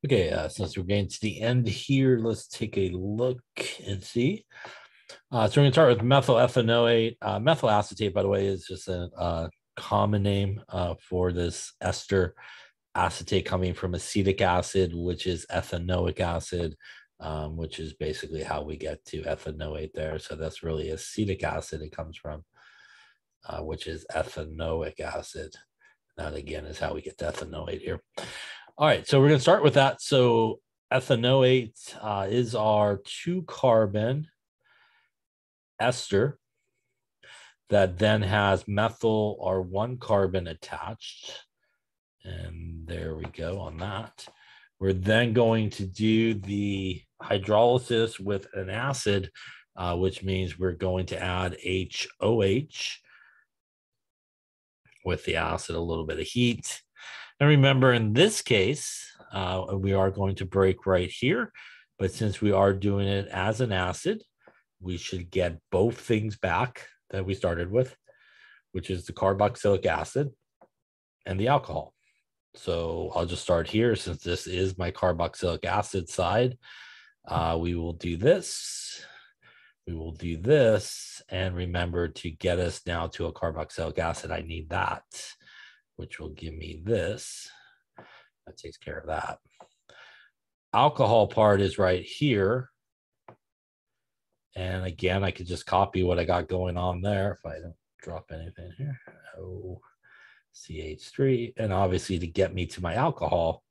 Okay, since we're getting to the end here, let's take a look and see. So we're going to start with methyl ethanoate. Methyl acetate, by the way, is just a common name for this ester acetate coming from acetic acid, which is ethanoic acid, which is basically how we get to ethanoate there. So that's really acetic acid it comes from, which is ethanoic acid. That, again, is how we get to ethanoate here. All right, so we're going to start with that. So ethanoate is our 2-carbon ester that then has methyl or 1-carbon attached. And there we go on that. We're then going to do the hydrolysis with an acid, which means we're going to add HOH with the acid, a little bit of heat. And remember, in this case, we are going to break right here. But since we are doing it as an acid, we should get both things back that we started with, which is the carboxylic acid and the alcohol. So I'll just start here since this is my carboxylic acid side. We will do this. We will do this. And remember, to get us now to a carboxylic acid, I need that, which will give me this. That takes care of that. Alcohol part is right here. And again, I could just copy what I got going on there if I don't drop anything here. Oh, CH3. And obviously, to get me to my alcohol,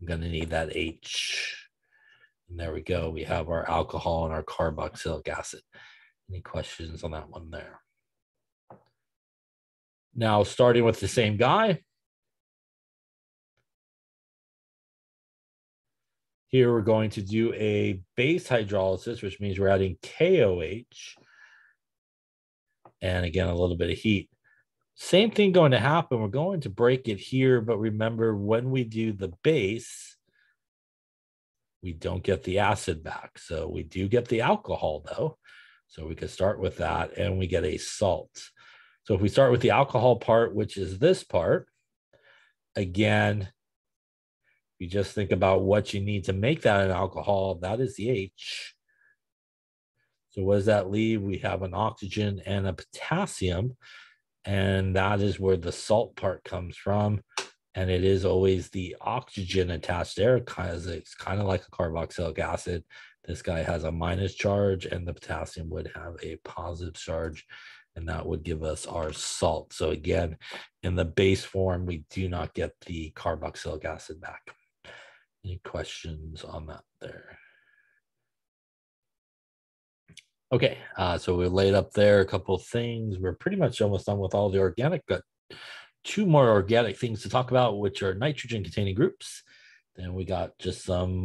I'm going to need that H. And there we go. We have our alcohol and our carboxylic acid. Any questions on that one there? Now, starting with the same guy. Here, we're going to do a base hydrolysis, which means we're adding KOH. And again, a little bit of heat. Same thing going to happen. We're going to break it here, but remember, when we do the base, we don't get the acid back. So we do get the alcohol, though. So we could start with that, and we get a salt. So if we start with the alcohol part, which is this part, again, you just think about what you need to make that an alcohol. That is the H. So what does that leave? We have an oxygen and a potassium, and that is where the salt part comes from. And it is always the oxygen attached there because it's kind of like a carboxylic acid. This guy has a minus charge, and the potassium would have a positive charge, and that would give us our salt. So again, in the base form, we do not get the carboxylic acid back. Any questions on that there? Okay, so we laid up there a couple of things. We're pretty much almost done with all the organic. Got 2 more organic things to talk about, which are nitrogen-containing groups. Then we got just some